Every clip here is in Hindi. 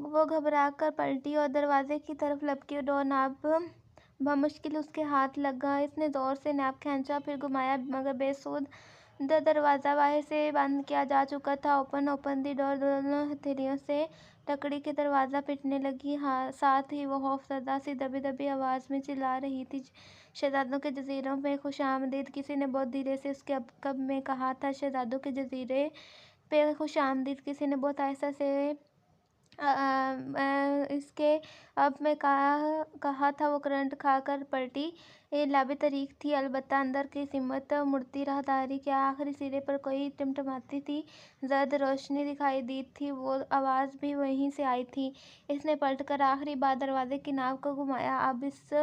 वो घबराकर पलटी और दरवाजे की तरफ लपकी। डोर नॉब बमुश्किल उसके हाथ लगा। इसने जोर से नॉब खींचा, फिर घुमाया, मगर बेसुध। दरवाज़ा बाहर से बंद किया जा चुका था। ओपन दी डोर। दोनों हथेलियों से लकड़ी के दरवाज़ा पीटने लगी। साथ ही वो खौफजदा सी दबी आवाज़ में चिल्ला रही थी, शहज़ादों के जज़ीरों पे खुशामदीद। किसी ने बहुत धीरे से उसके अकब में कहा था, शहज़ादों के जज़ीरे पे खुशामदीद। किसी ने बहुत आहिस्ता से इसके अब में कहा था। वो करंट खाकर पलटी। लाबी तरीक थी, अलबत्ता अंदर की सिमत मुड़ती राहदारी के आखिरी सिरे पर कोई टिमटिमाती थी जर्द रोशनी दिखाई दी थी। वो आवाज़ भी वहीं से आई थी। इसने पलटकर आखिरी बार दरवाजे की नाव को घुमाया। अब इस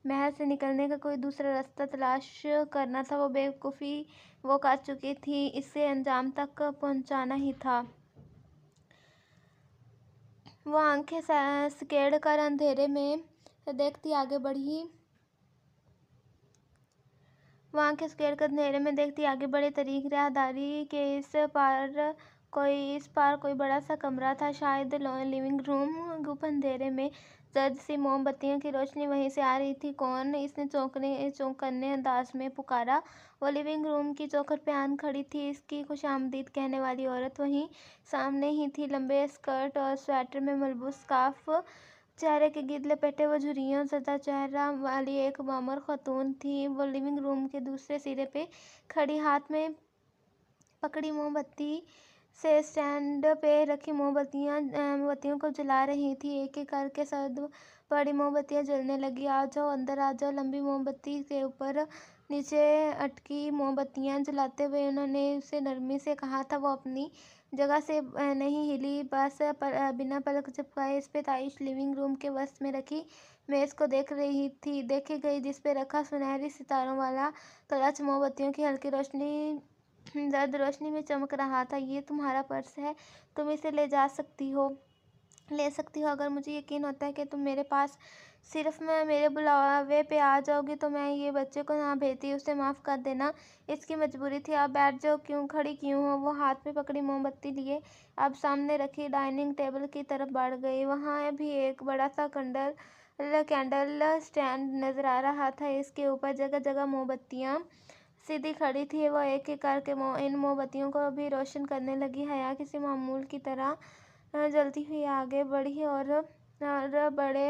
महल से निकलने का कोई दूसरा रास्ता तलाश करना था। वो बेवकूफ़ी वो कर चुकी थी, इसे अंजाम तक पहुंचाना ही था। वो आंखें सकेड़ कर अंधेरे में देखती आगे बढ़ी। तरीक राहदारी के इस पार कोई बड़ा सा कमरा था, शायद लिविंग रूम। गुप्त अंधेरे में जर्द सी मोमबत्तियों की रोशनी वहीं से आ रही थी। कौन? इसने चौंकने अंदाज में पुकारा। वो लिविंग रूम की चौखट पे आन खड़ी थी। इसकी खुशामदीद कहने वाली औरत वहीं सामने ही थी। लंबे स्कर्ट और स्वेटर में मलबूस स्कार्फ चेहरे के गिर्द लपेटे। वो झुर्रियों ज़दा चेहरा वाली एक मामर खातून थी। वो लिविंग रूम के दूसरे सिरे पे खड़ी, हाथ में पकड़ी मोमबत्ती से स्टैंड पे रखी मोमबत्तियों को जला रही थी। एक-एक करके सर्द पड़ी मोमबत्तियां जलने लगी। आ जाओ, अंदर आ जाओ। लंबी मोमबत्ती के ऊपर नीचे अटकी मोमबत्तियां जलाते हुए उन्होंने उसे नरमी से कहा था। वो अपनी जगह से नहीं हिली, बस बिना पलक झपकाए इस पेताइश लिविंग रूम के वसत में रखी मेज़ को देख रही थी। देखी गई, जिस पे रखा सुनहरी सितारों वाला क्लच मोमबत्तियों की हल्की रोशनी जर्द रोशनी में चमक रहा था। ये तुम्हारा पर्स है, तुम इसे ले सकती हो। अगर मुझे यकीन होता है कि तुम मेरे पास सिर्फ मेरे बुलावे पे आ जाओगी तो मैं ये बच्चे को ना भेजती। उसे माफ़ कर देना, इसकी मजबूरी थी। आप बैठ जाओ, क्यों खड़ी क्यों हो? वो हाथ में पकड़ी मोमबत्ती लिए अब सामने रखी डाइनिंग टेबल की तरफ बढ़ गई। वहाँ भी एक बड़ा सा कैंडल स्टैंड नजर आ रहा था। इसके ऊपर जगह जगह मोमबत्तियाँ सीधी खड़ी थी। वो एक-एक करके इन मोमबत्तियों को भी रोशन करने लगी। हया किसी मामूल की तरह जलती हुई आगे बढ़ी और बड़े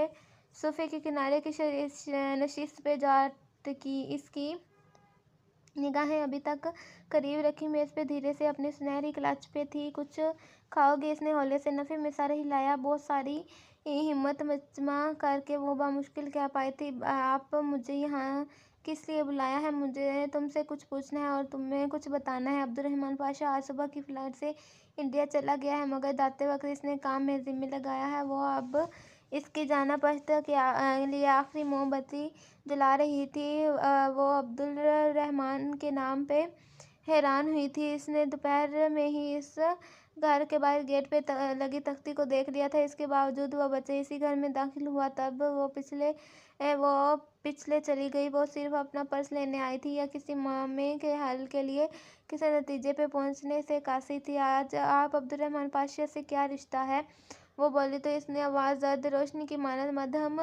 सोफे के किनारे की नशिस्त पे जा टिकी। इसकी निगाहें अभी तक करीब रखी मेज़ पे धीरे से अपनी सुनहरी क्लच पे थी। कुछ खाओगे? इसने हौले से नफ़े में सर हिलाया। बहुत सारी हिम्मत मजमा करके वो बामुश्किल कह पाई थी, आप मुझे यहाँ किस लिए बुलाया है? मुझे तुमसे कुछ पूछना है और तुम्हें कुछ बताना है। अब्दुर्रहमान पाशा आज सुबह की फ़्लाइट से इंडिया चला गया है, मगर जाते वक्त इसने काम मेरे ज़िम्मे लगाया है। वो अब इसकी जाना पहचान के लिए आखिरी मोमबत्ती जला रही थी। वो अब्दुर्रहमान के नाम पे हैरान हुई थी। इसने दोपहर में ही इस घर के बाहर गेट पे लगी तख्ती को देख लिया था। इसके बावजूद वह बच्चे इसी घर में दाखिल हुआ। तब वो पिछले चली गई। वो सिर्फ अपना पर्स लेने आई थी या किसी मामले के हल के लिए किसी नतीजे पे पहुंचने से कासी थी। आज आप अब्दुर्रहमान पाशा से क्या रिश्ता है? वो बोली तो इसने आवाज़ जर्द रोशनी की मानद मध्यम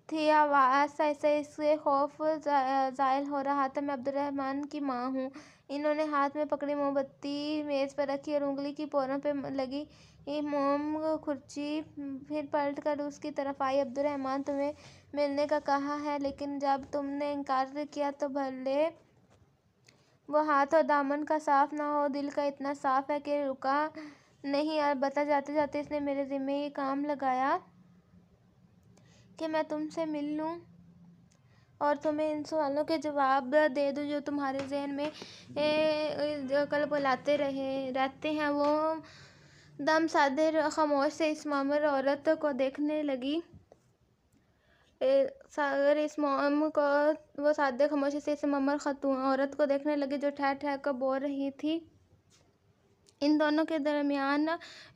थी। आहिस्ता आहिस्ता इससे खौफ ज़ाहिर हो रहा था। मैं अब्दुर्रहमान की माँ हूँ। इन्होंने हाथ में पकड़ी मोमबत्ती मेज़ पर रखी और उंगली की पोरों पे लगी मोम खुर्ची, फिर पलट कर उसकी तरफ आई। अब्दुर्रहमान तुम्हें मिलने का कहा है, लेकिन जब तुमने इनकार किया तो भले वो हाथ और दामन का साफ ना हो, दिल का इतना साफ है कि रुका नहीं। अलबत्ता जाते जाते इसने मेरे ज़िम्मे ये काम लगाया कि मैं तुमसे मिल लूँ और तुम्हें इन सवालों के जवाब दे दूँ जो तुम्हारे ज़हन में कल बुलाते रहते हैं। वो दम साधे खामोश से इस मामर औरत को देखने लगी। वो सादे खामोशी से इस मामर खातून औरत को देखने लगी जो ठहर ठहर कर बोल रही थी। इन दोनों के दरमियान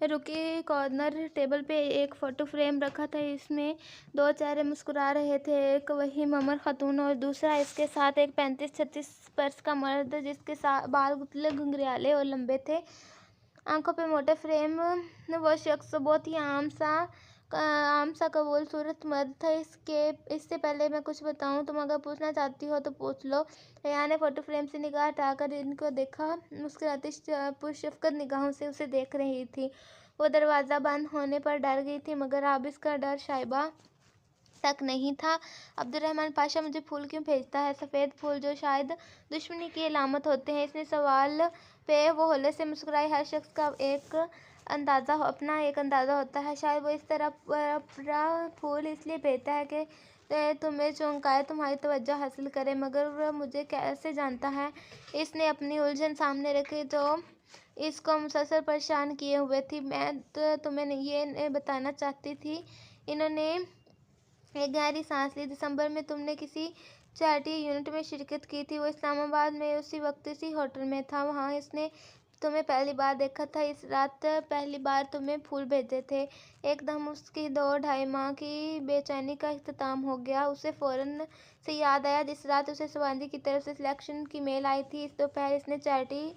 रुकी कॉर्नर टेबल पे एक फ़ोटो फ्रेम रखा था। इसमें दो चेहरे मुस्कुरा रहे थे, एक वही ममर खातून और दूसरा इसके साथ एक 35-36 बरस का मर्द जिसके बाल गुतले, घुंघराले और लंबे थे। आंखों पे मोटे फ्रेम। वो शख्स बहुत ही आम सा आम सा कबूल सूरत मर्द था। इससे पहले मैं कुछ बताऊं, तुम अगर पूछना चाहती हो तो पूछ लो। रेहा ने फ़ोटो फ्रेम से निगाह हटाकर इनको देखा। मुस्कुराती पुरशफ़क़त निगाहों से उसे देख रही थी। वो दरवाज़ा बंद होने पर डर गई थी, मगर अब इसका डर शाइबा तक नहीं था। अब्दुर्रहमान पाशा मुझे फूल क्यों भेजता है? सफ़ेद फूल जो शायद दुश्मनी की अलामत होते हैं। इसने सवाल पे वो हौले से मुस्कुराई। हर शख्स का अपना एक अंदाज़ा होता है। शायद वो इस तरह फूल इसलिए भेजता है कि तुम्हें चौंकाए, तुम्हारी तवज्जो हासिल करे। मगर वह मुझे कैसे जानता है? इसने अपनी उलझन सामने रखी जो इसको मुसलसल परेशान किए हुए थी। मैं तो तुम्हें ये बताना चाहती थी। इन्होंने एक गहरी सांस ली। दिसंबर में तुमने किसी चैरिटी यूनिट में शिरकत की थी। वो इस्लामाबाद में उसी वक्त इसी होटल में था। वहाँ इसने तुम्हें पहली बार देखा था। इस रात पहली बार तुम्हें फूल भेजे थे। एकदम उसकी 2-2.5 माह की बेचैनी का इख्तिताम हो गया। उसे फ़ौरन से याद आया जिस रात उसे शिवांगी की तरफ से सिलेक्शन की मेल आई थी। इस दोपहर इसने चैरिटी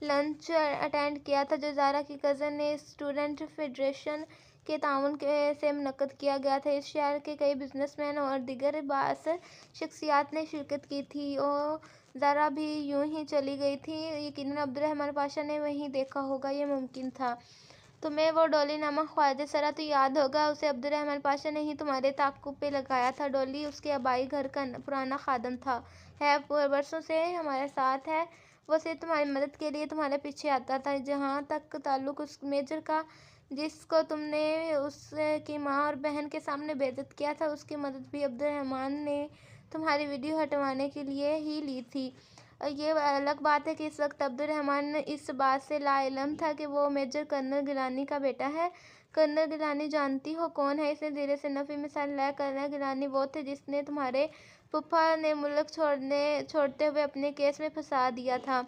लंच अटेंड किया था जो ज़ारा की कज़न ने स्टूडेंट फेडरेशन के ताउन से मुनक्कद किया गया था। इस शहर के कई बिजनेसमैन और दीगर बाअसर शख्सियात ने शिरकत की थी और ज़ारा भी यूं ही चली गई थी। यकीनन अब्दुर्रहमान पाशा ने वहीं देखा होगा, ये मुमकिन था। तुम्हें वो डोली नामक ख्वाजा सरा तो याद होगा। उसे अब्दुर्रहमान पाशा ने ही तुम्हारे ताक़ुब पे लगाया था। डोली उसके आबाई घर का पुराना खादम था, है बरसों से हमारे साथ है। वो सिर्फ तुम्हारी मदद के लिए तुम्हारे पीछे आता था। जहाँ तक ताल्लुक उस मेजर का जिसको तुमने उसकी माँ और बहन के सामने बेइज्जत किया था, उसकी मदद भी अब्दुर्रहमान ने तुम्हारी वीडियो हटवाने के लिए ही ली थी। ये अलग बात है कि इस वक्त अब्दुर्रहमान इस बात से लाइलम था कि वो मेजर कर्नल गिलानी का बेटा है। कर्नल गिलानी जानती हो कौन है? इसने धीरे से नफी में सर हिलाया। कर्नल गिलानी वो थे जिसने तुम्हारे फूफा ने मुल्क छोड़ते हुए अपने केस में फंसा दिया था।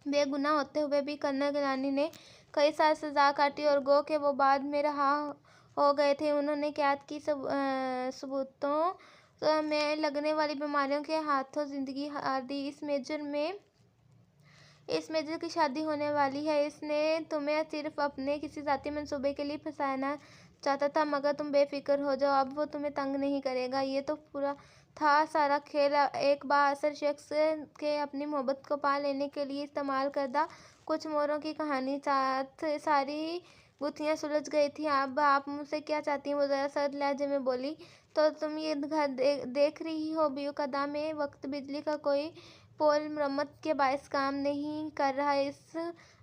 बेगुनाह होते हुए भी कर्नल गिलानी ने कई साल सज़ा काटी और गो के वो बाद में रहा हो गए थे। उन्होंने कैद की सबूतों में लगने वाली बीमारियों के हाथों ज़िंदगी हार दी। इस मेजर की शादी होने वाली है। इसने तुम्हें सिर्फ अपने किसी ज़ाती मंसूबे के लिए फंसाना चाहता था, मगर तुम बेफिक्र हो जाओ, अब वो तुम्हें तंग नहीं करेगा। ये तो पूरा था सारा खेल, एक बाअसर शख्स के अपनी मोहब्बत को पा लेने के लिए इस्तेमाल करदा कुछ मोरों की कहानी। साथ सारी गुत्थियाँ सुलझ गई थी। अब आप मुझसे क्या चाहती हैं? वो ज़रा सर्द लहजे में बोली। तो तुम ये घर देख रही हो, ब्यूकदा में वक्त बिजली का कोई पोल मरम्मत के बायस काम नहीं कर रहा है। इस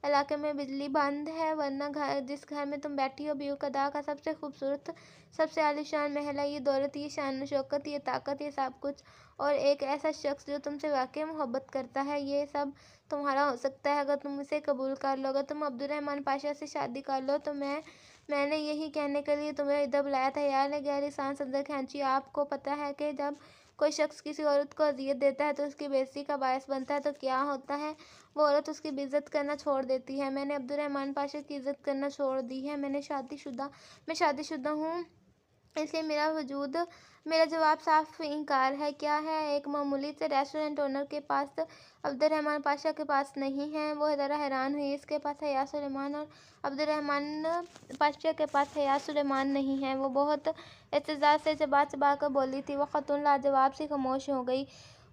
इलाके में बिजली बंद है, वरना जिस घर में तुम बैठी हो ब्यूकदा का सबसे खूबसूरत, सबसे आलीशान महल है। ये दौलत, ये शान शौकत, ये ताकत, ये सब कुछ, और एक ऐसा शख्स जो तुमसे वाकई मोहब्बत करता है, ये सब तुम्हारा हो सकता है अगर तुम इसे कबूल कर लो। अगर तुम अब्दुर्रहमान पाशा से शादी कर लो तो मैंने यही कहने के लिए तुम्हें इधर बुलाया था। यार ने गहरी सांस अंदर खींची। आपको पता है कि जब कोई शख्स किसी औरत को अजियत देता है तो उसकी बेइज्जती का बायस बनता है, तो क्या होता है? वो औरत उसकी बेइज्जत करना छोड़ देती है। मैंने अब्दुर्रहमान पाशा की इज्जत करना छोड़ दी है। मैं शादीशुदा हूँ, इसलिए मेरा जवाब साफ इनकार है। क्या है? एक मामूली से रेस्टोरेंट ओनर के पास अब्दुर्रहमान पाशा के पास नहीं है। वो ज़रा हैरान हुई। इसके पास हयात सुलेमान और अब्दुर्रहमान पाशा के पास हयात सुलेमान नहीं है। वो बहुत एहतजाज से चबा चबा कर बोली थी। वो खातून लाजवाब सी खामोश हो गई।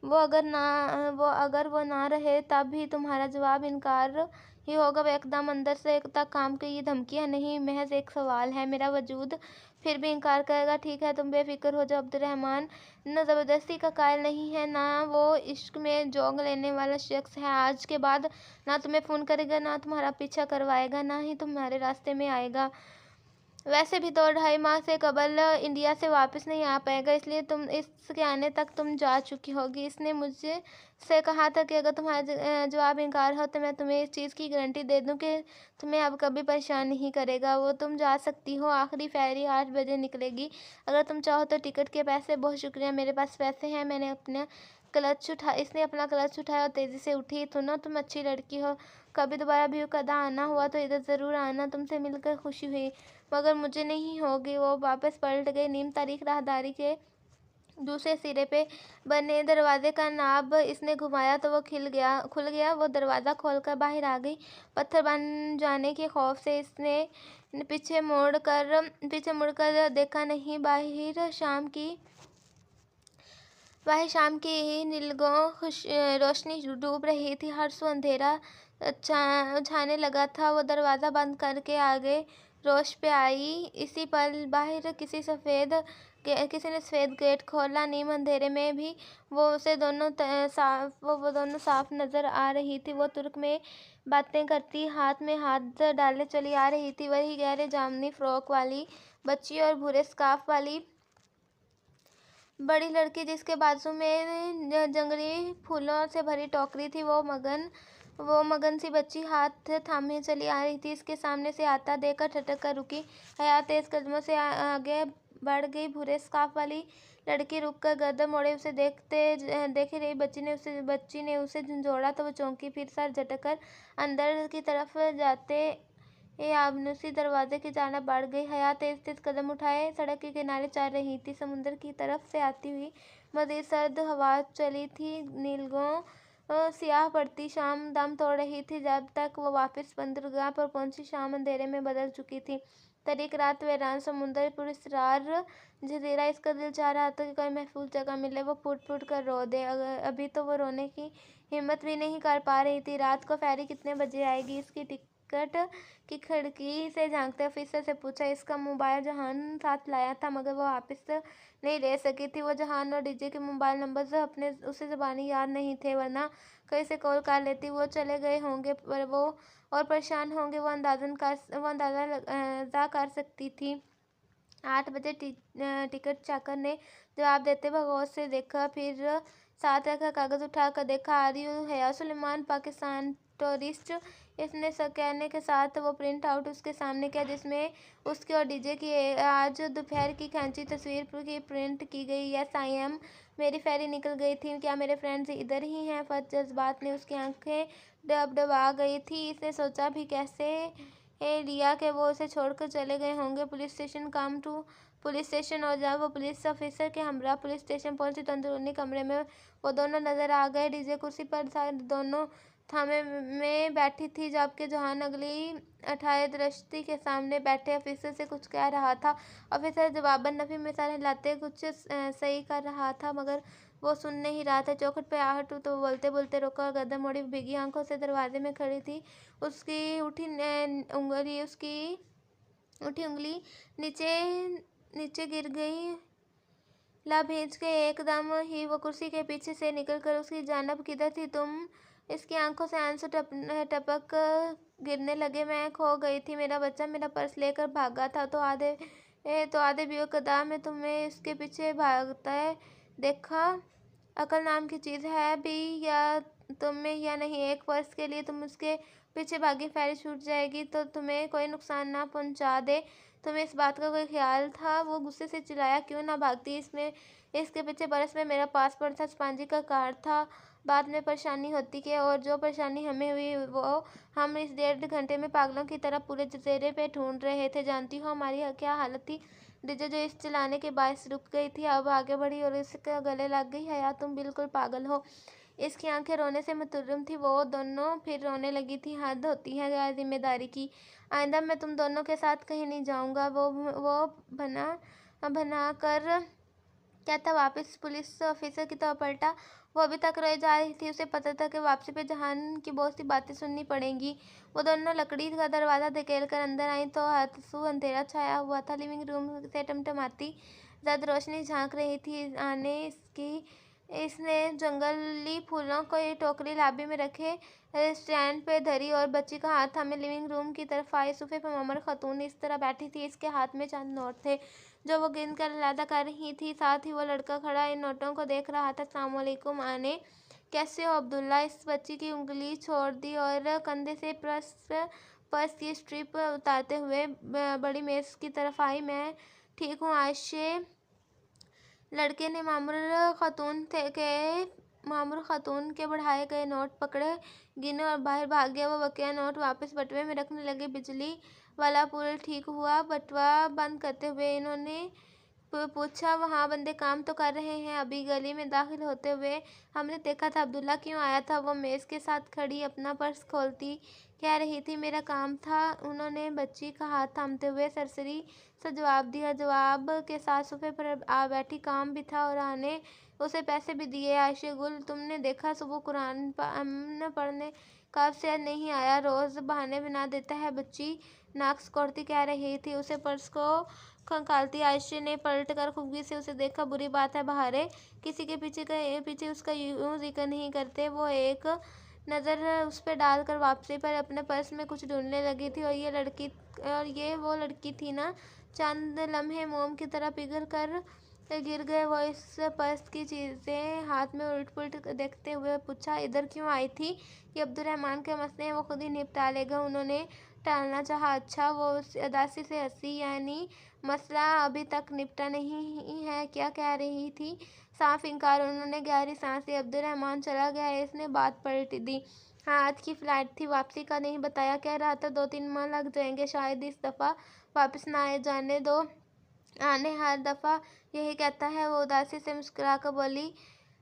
अगर वो ना रहे तब भी तुम्हारा जवाब इनकार ही होगा। वो एकदम अंदर से तक काम की ये धमकियाँ नहीं, महज एक सवाल है। मेरा वजूद फिर भी इनकार करेगा। ठीक है, तुम बेफिक्र हो जाओ। अब्दुर्रहमान न ज़बरदस्ती का कायल नहीं है, ना वो इश्क में जोग लेने वाला शख्स है। आज के बाद ना तुम्हें फ़ोन करेगा, ना तुम्हारा पीछा करवाएगा, ना ही तुम्हारे रास्ते में आएगा। वैसे भी 2-2.5 माह से कबल इंडिया से वापस नहीं आ पाएगा, इसलिए इसके आने तक तुम जा चुकी होगी। इसने मुझसे कहा था कि अगर तुम्हारा जवाब इनकार हो तो मैं तुम्हें इस चीज़ की गारंटी दे दूं कि तुम्हें अब कभी परेशान नहीं करेगा। वो तुम जा सकती हो। आखिरी फेरी 8 बजे निकलेगी। अगर तुम चाहो तो टिकट के पैसे। बहुत शुक्रिया, मेरे पास पैसे हैं। इसने अपना क्लच उठाया और तेज़ी से उठी। सुनो, तुम अच्छी लड़की हो, कभी दोबारा भी कदा आना हुआ तो इधर ज़रूर आना। तुमसे मिलकर खुशी हुई, मगर मुझे नहीं होगी। वो वापस पलट गई। नीम तारीख राहदारी के दूसरे सिरे पे बने दरवाजे का नाब इसने घुमाया तो वो खुल गया। वो दरवाज़ा खोलकर बाहर आ गई। पत्थर बन जाने के खौफ से इसने पीछे मुड़कर देखा नहीं। बाहर शाम की नीलगों रोशनी डूब रही थी। हर सू अंधेरा छाने लगा था। वो दरवाज़ा बंद करके आगे रोश पे आई। इसी पल बाहर किसी ने सफ़ेद गेट खोला। नीम अंधेरे में भी वो दोनों साफ नज़र आ रही थी। वो तुर्क में बातें करती, हाथ में हाथ डाले चली आ रही थी। वही गहरे जामुनी फ्रॉक वाली बच्ची और भूरे स्कार्फ वाली बड़ी लड़की जिसके बाजू में जंगली फूलों से भरी टोकरी थी। वो मगन सी बच्ची हाथ थामे चली आ रही थी। इसके सामने से आता देखकर ठटक कर रुकी। हया तेज कदमों से आगे बढ़ गई। भूरे स्कार्फ वाली लड़की रुक कर गर्दन मोड़े उसे देख रही। बच्ची ने उसे झंझोड़ा तो वो चौंकी, फिर सर झटक कर अंदर की तरफ जाते आबनूसी दरवाजे की जानब बढ़ गई। हया तेज कदम उठाए सड़क के किनारे चल रही थी। समुद्र की तरफ से आती हुई मजीद सर्द हवा चली थी। नीलगांव सियाह पड़ती शाम दम तोड़ रही थी। जब तक वो वापस बंदरगाह पर पहुंची शाम अंधेरे में बदल चुकी थी। तरीक रात वीरान समुद्र पुरस्कार जजीरा। इसका दिल चाह रहा था कि कोई महफूज जगह मिले, वो फूट फूट कर रो दे। अभी तो वो रोने की हिम्मत भी नहीं कर पा रही थी। रात को फेरी कितने बजे आएगी? इसकी टिकट की खिड़की से झांकते ऑफिसर से पूछा। इसका मोबाइल जहान साथ लाया था मगर वो वापस नहीं ले सकी थी। वो जहान और डीजे के मोबाइल नंबर अपने उसे ज़बानी याद नहीं थे, वरना कहीं से कॉल कर लेती। वो चले गए होंगे पर वो और परेशान होंगे, वो अंदाज़ा कर सकती थी। 8 बजे टिकट चाकर ने जवाब देते हुए गौर से देखा, फिर साथ रखा कागज़ उठा कर देखा। आ रही हूँ हया सुलेमान, पाकिस्तान टूरिस्ट। इसने कहने के साथ वो प्रिंट आउट उसके सामने किया जिसमें उसकी और डीजे की आज दोपहर की खींची तस्वीर की प्रिंट की गई। Yes I am. मेरी फेरी निकल गई थी। क्या मेरे फ्रेंड्स इधर ही हैं? फर्स्ट जज्बात ने उसकी आंखें डबडबा गई थी। इसने सोचा भी कैसे लिया कि वो उसे छोड़कर चले गए होंगे। Police station. और जब वो पुलिस ऑफिसर के हमरा पुलिस स्टेशन पहुंची तो अंदरूनी कमरे में वो दोनों नजर आ गए। डीजे कुर्सी पर था, दोनों थामे में बैठी थी, जबकि जहान अगली अठाए दृष्टि के सामने बैठे ऑफिसर से कुछ कह रहा था। ऑफिसर जवाबन नफी में सर हिलाते कुछ सही कर रहा था मगर वो सुन नहीं रहा था। चौखट पे आहट तो वो बोलते बोलते रुका और गर्दन मोड़ी भीगी आंखों से दरवाजे में खड़ी थी। उसकी उठी उंगली नीचे गिर गई। ला भेज के एकदम ही वो कुर्सी के पीछे से निकलकर उसकी जानब किधर थी तुम? इसकी आंखों से आंसू टपक गिरने लगे। मैं खो गई थी। मेरा बच्चा मेरा पर्स लेकर भागा था तो आधे बेकदम में तुम्हें इसके पीछे भागता है देखा। अकल नाम की चीज़ है भी या तुम में या नहीं? एक पर्स के लिए तुम उसके पीछे भागी, फेरी छूट जाएगी तो तुम्हें कोई नुकसान ना पहुंचा दे। तुम्हें इस बात का कोई ख्याल था? वो गुस्से से चिल्लाया। क्यों ना भागती? इसके पीछे बरस में मेरा पासपोर्ट था, स्पांजी का कार्ड था। बाद में परेशानी होती कि और जो परेशानी हमें हुई वो हम इस 1.5 घंटे में पागलों की तरह पूरे जजीरे पे ढूंढ रहे थे। जानती हो हमारी क्या हालत थी? डीजे जो इस चिल्लाने के बायस रुक गई थी अब आगे बढ़ी और इसके गले लग गई। हया तुम बिल्कुल पागल हो। इसकी आंखें रोने से मुतर्रम थी। वो दोनों फिर रोने लगी थी। हद होती है गैर जिम्मेदारी की। आइंदा मैं तुम दोनों के साथ कहीं नहीं जाऊंगा। वो बना कर कहता वापस पुलिस ऑफिसर की तरफ पलटा। वो अभी तक रोए जा रही थी। उसे पता था कि वापसी पे जहान की बहुत सी बातें सुननी पड़ेंगी। वो दोनों लकड़ी का दरवाज़ा धकेल कर अंदर आई तो हदसू अंधेरा छाया हुआ था। लिविंग रूम से टमटमाती जद रोशनी झांक रही थी आने इसकी। इसने जंगली फूलों को एक टोकरी लाबी में रखे स्टैंड पे धरी और बच्ची का हाथ थामे लिविंग रूम की तरफ आई। सोफे पर मोमर खातून इस तरह बैठी थी। इसके हाथ में चंद नोट थे जो वो गिन कर अलहदा कर रही थी। साथ ही वो लड़का खड़ा इन नोटों को देख रहा था। अस्सलाम वालेकुम आने, कैसे हो? अब्दुल्ला। इस बच्ची की उंगली छोड़ दी और कंधे से पर्स की स्ट्रिप उतारते हुए बड़ी मेज़ की तरफ आई। मैं ठीक हूँ आयशे। लड़के ने मामूर खातून के बढ़ाए गए नोट पकड़े, गिने और बाहर भाग गया। वो बकिया नोट वापस बटुए में रखने लगे। बिजली वाला पुल ठीक हुआ। बटुआ बंद करते हुए इन्होंने पूछा, वहाँ बंदे काम तो कर रहे हैं। अभी गली में दाखिल होते हुए हमने देखा था। अब्दुल्ला क्यों आया था? वो मेज़ के साथ खड़ी अपना पर्स खोलती कह रही थी, मेरा काम था। उन्होंने बच्ची का हाथ थामते हुए सरसरी सा जवाब दिया। जवाब के साथ सोफे पर आ बैठी। काम भी था और आने उसे पैसे भी दिए। आयशा गुल, तुमने देखा सुबह कुरान पढ़ने कब से नहीं आया? रोज़ बहाने बना देता है। बच्ची नाक सिकोड़ती कह रही थी। उसे पर्स को खंगालती आयशा ने पलट कर खुबी से उसे देखा। बुरी बात है बहारे किसी के पीछे उसका यूं जिक्र नहीं करते। वो एक नज़र उस पर डालकर वापसी पर अपने पर्स में कुछ ढूंढने लगी थी। और ये वो लड़की थी ना? चंद लम्हे मोम की तरह पिघल कर गिर गए। वो इस पर्स की चीज़ें हाथ में उलट पुलट देखते हुए पूछा, इधर क्यों आई थी? ये अब्दुर्रहमान के मसले हैं, वो खुद ही निपटा लेगा। उन्होंने टालना चाहा। अच्छा? वो उस उदासी से हंसी। यानी मसला अभी तक निपटा नहीं है? क्या कह रही थी? साफ इनकार। उन्होंने गहरी सांस ली। अब्दुर्रहमान चला गया। इसने बात पलट दी। हाँ, आज की फ्लाइट थी, वापसी का नहीं बताया। कह रहा था 2-3 माह लग जाएंगे, शायद इस दफ़ा वापस ना आए। जाने दो, आने हर दफ़ा यही कहता है। वो उदासी से मुस्कुरा कर बोली।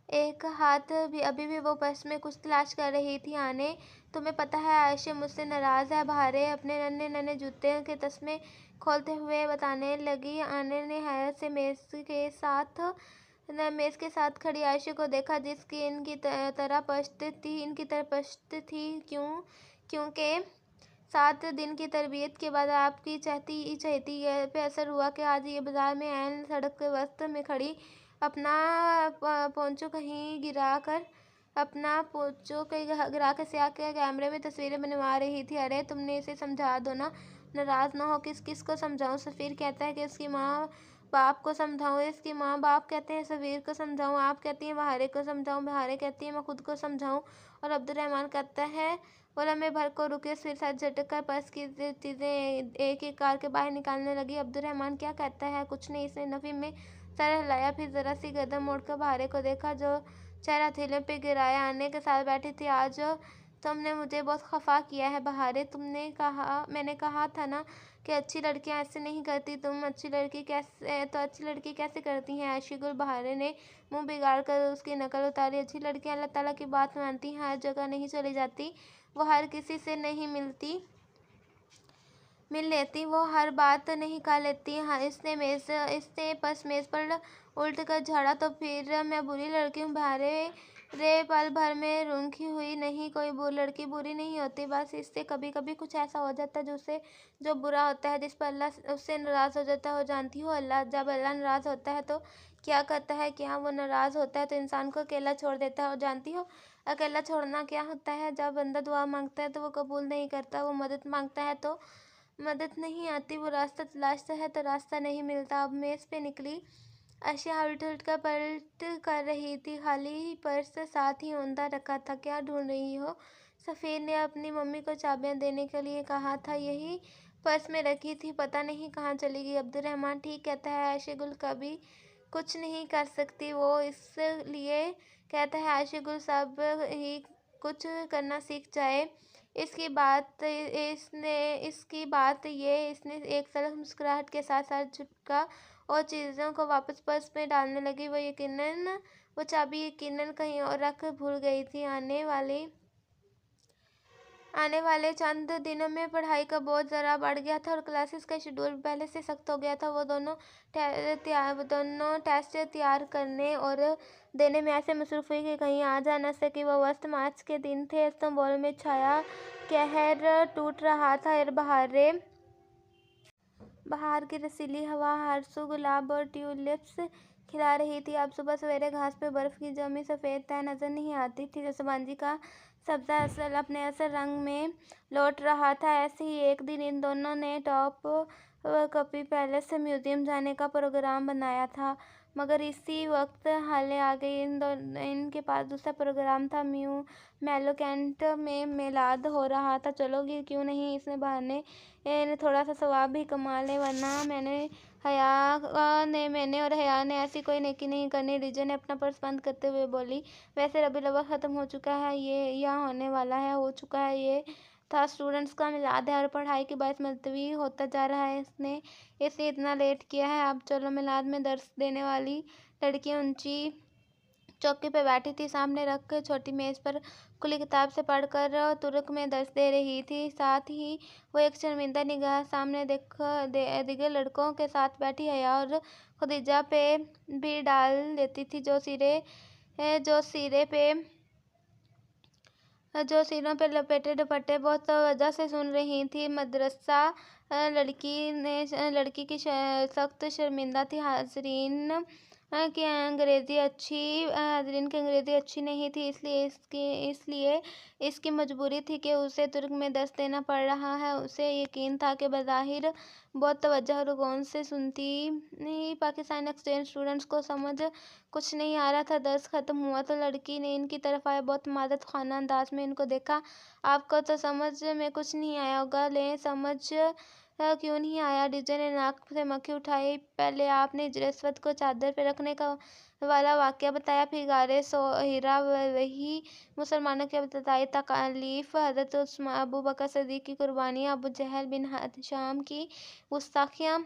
एक हाथ भी अभी भी वो पर्स में कुछ तलाश कर रही थी। आने, तुम्हें पता है आयशा मुझसे नाराज़ है। बहारे अपने नन्हे नन्हे जूते के तस्मे खोलते हुए बताने लगी। आने ने हैरत से मेज़ के साथ खड़ी आयशा को देखा, जिसकी इनकी तरह पश्त थी। क्योंकि 7 दिन की तरबियत के बाद आपकी चहती पे असर हुआ कि आज ये बाजार में ऐन सड़क के वस्त में खड़ी अपना पोंचो कहीं गिरा कर सिया के कैमरे में तस्वीरें बनवा रही थी। अरे तुमने इसे समझा दो ना, नाराज़ ना हो। किस को समझाऊं? सफ़ीर कहता है कि उसकी माँ बाप को समझाऊं। इसकी माँ बाप कहते हैं सफ़ीर को समझाऊं। आप कहती हैं बहारे को समझाऊं। बहारे कहती है मैं खुद को समझाऊं। और अब्दुर्रहमान कहता है वो लम्हे भर को रुके, फिर साथ झटक कर पर्स की चीज़ें एक एक कार के बाहर निकालने लगी। अब्दुर्रहमान क्या कहता है? कुछ नहीं। इसने नफ़ी में सर हिलाया, फिर ज़रा सी गर्दन मोड़कर बहारे को देखा, जो चेहरा थैले पे गिराया आने के साथ बैठी थी। आज तुमने मुझे बहुत खफा किया है बहारे। मैंने कहा था ना कि अच्छी लड़कियां ऐसे नहीं करती। तुम अच्छी लड़की कैसे करती हैं? आयशा गुल, बहारे ने मुंह बिगाड़ कर उसकी नकल उतारी। अच्छी लड़कियां अल्लाह ताला की बात मानती हैं, हर जगह नहीं चली जाती, वो हर किसी से नहीं मिल लेती, वो हर बात नहीं कह लेती। हाँ, इसने बस मेज़ पर उल्ट कर झाड़ा। तो फिर मैं बुरी लड़की हूँ? बहारे रे पल भर में रूठी हुई। नहीं, कोई लड़की बुरी नहीं होती, बस इससे कभी कभी कुछ ऐसा हो जाता है जो बुरा होता है, जिस पर अल्लाह उससे नाराज़ हो जाता है। हो जानती हो जब अल्लाह नाराज़ होता है तो क्या करता है? क्या वो नाराज़ होता है तो इंसान को अकेला छोड़ देता है। और जानती हो अकेला छोड़ना क्या होता है? जब बंदा दुआ मांगता है तो वो कबूल नहीं करता, वो मदद मांगता है तो मदद नहीं आती, वो रास्ता तलाशता है तो रास्ता नहीं मिलता। अब मेज़ पे निकली अशिया उलट कर पलट कर रही थी। खाली पर्स साथ ही औंधा रखा था। क्या ढूंढ रही हो? सफ़ीर ने अपनी मम्मी को चाबियां देने के लिए कहा था, यही पर्स में रखी थी, पता नहीं कहाँ चली गई। अब्दुर्रहमान ठीक कहता है, आयशा गुल कभी कुछ नहीं कर सकती, वो इसलिए कहता है आयशा गुल सब ही कुछ करना सीख जाए। इसने एक तरफ मुस्कुराहट के साथ साथ झुका और चीज़ों को वापस पर्स में डालने लगी। वो चाबी यकीनन कहीं और रख भूल गई थी। आने वाले चंद दिनों में पढ़ाई का बोझ ज़रा बढ़ गया था और क्लासेस का शेड्यूल पहले से सख्त हो गया था। वो दोनों टेस्ट तैयार करने और देने में ऐसे मसरूफ़ हुई कि कहीं आ जा न सकी। वो वस्त मार्च के दिन थे। इस्तांबुल में छाया कहर टूट रहा था और बाहर की रसीली हवा हर सू गुलाब और ट्यूलिप्स खिला रही थी। अब सुबह सवेरे घास पे बर्फ़ की जमी सफ़ेद तह नज़र नहीं आती थी। जसमांजी का सब्ज़ा अपने असल रंग में लौट रहा था। ऐसे ही एक दिन इन दोनों ने टॉप कॉपी पैलेस म्यूज़ियम जाने का प्रोग्राम बनाया था, मगर इसी वक्त हाले आ गई। इनके पास दूसरा प्रोग्राम था। मेलोकैंट में मिलाद हो रहा था। चलोगी क्यों नहीं? इसने बहाने ने थोड़ा सा सवाब भी कमा ले, वरना मैंने और हया ने ऐसी कोई नेकी नहीं करनी। रीजा ने अपना पर्स बंद करते हुए बोली, वैसे रबीउल अव्वल ख़त्म हो चुका है, ये या होने वाला है, हो चुका है। ये था। स्टूडेंट्स का मिलाद है और पढ़ाई के बायस मुलतवी होता जा रहा है, इसने इसलिए इतना लेट किया है। अब चलो। मिलाद में दर्स देने वाली लड़की ऊंची चौकी पे बैठी थी, सामने रख छोटी मेज पर खुली किताब से पढ़कर तुर्क में दर्स दे रही थी। साथ ही वो एक शर्मिंदा निगाह सामने दिखे लड़कों के साथ बैठी हया और खदीजा पे भी डाल देती थी, जो सिरों पे लपेटे दुपट्टे बहुत तवज्जो से सुन रही थी। मदरसा लड़की की सख्त शर्मिंदा थी। हाजरीन की अंग्रेज़ी अच्छी नहीं थी, इसलिए इसकी मजबूरी थी कि उसे तुर्क में दर्स देना पड़ रहा है। उसे यकीन था कि बज़ाहिर बहुत तवज्जो और गौर से सुनती पाकिस्तानी एक्सचेंज स्टूडेंट्स को समझ कुछ नहीं आ रहा था। दर्स ख़त्म हुआ तो लड़की ने इनकी तरफ आए बहुत मादत खाना अंदाज में इनको देखा। आपको तो समझ में कुछ नहीं आया होगा। ले समझ क्यों नहीं आया? डीजे ने नाक से मक्खी उठाई। पहले आपने हिजर अस्वद को चादर पे रखने का वाला वाक़या बताया, फिर गारे हीरा वही मुसलमानों की बताई तकालीफ, हज़रत अबू बकर सिद्दीक़ की कुर्बानियाँ, अबू जहल बिन हिशाम की गुस्ताखियाँ,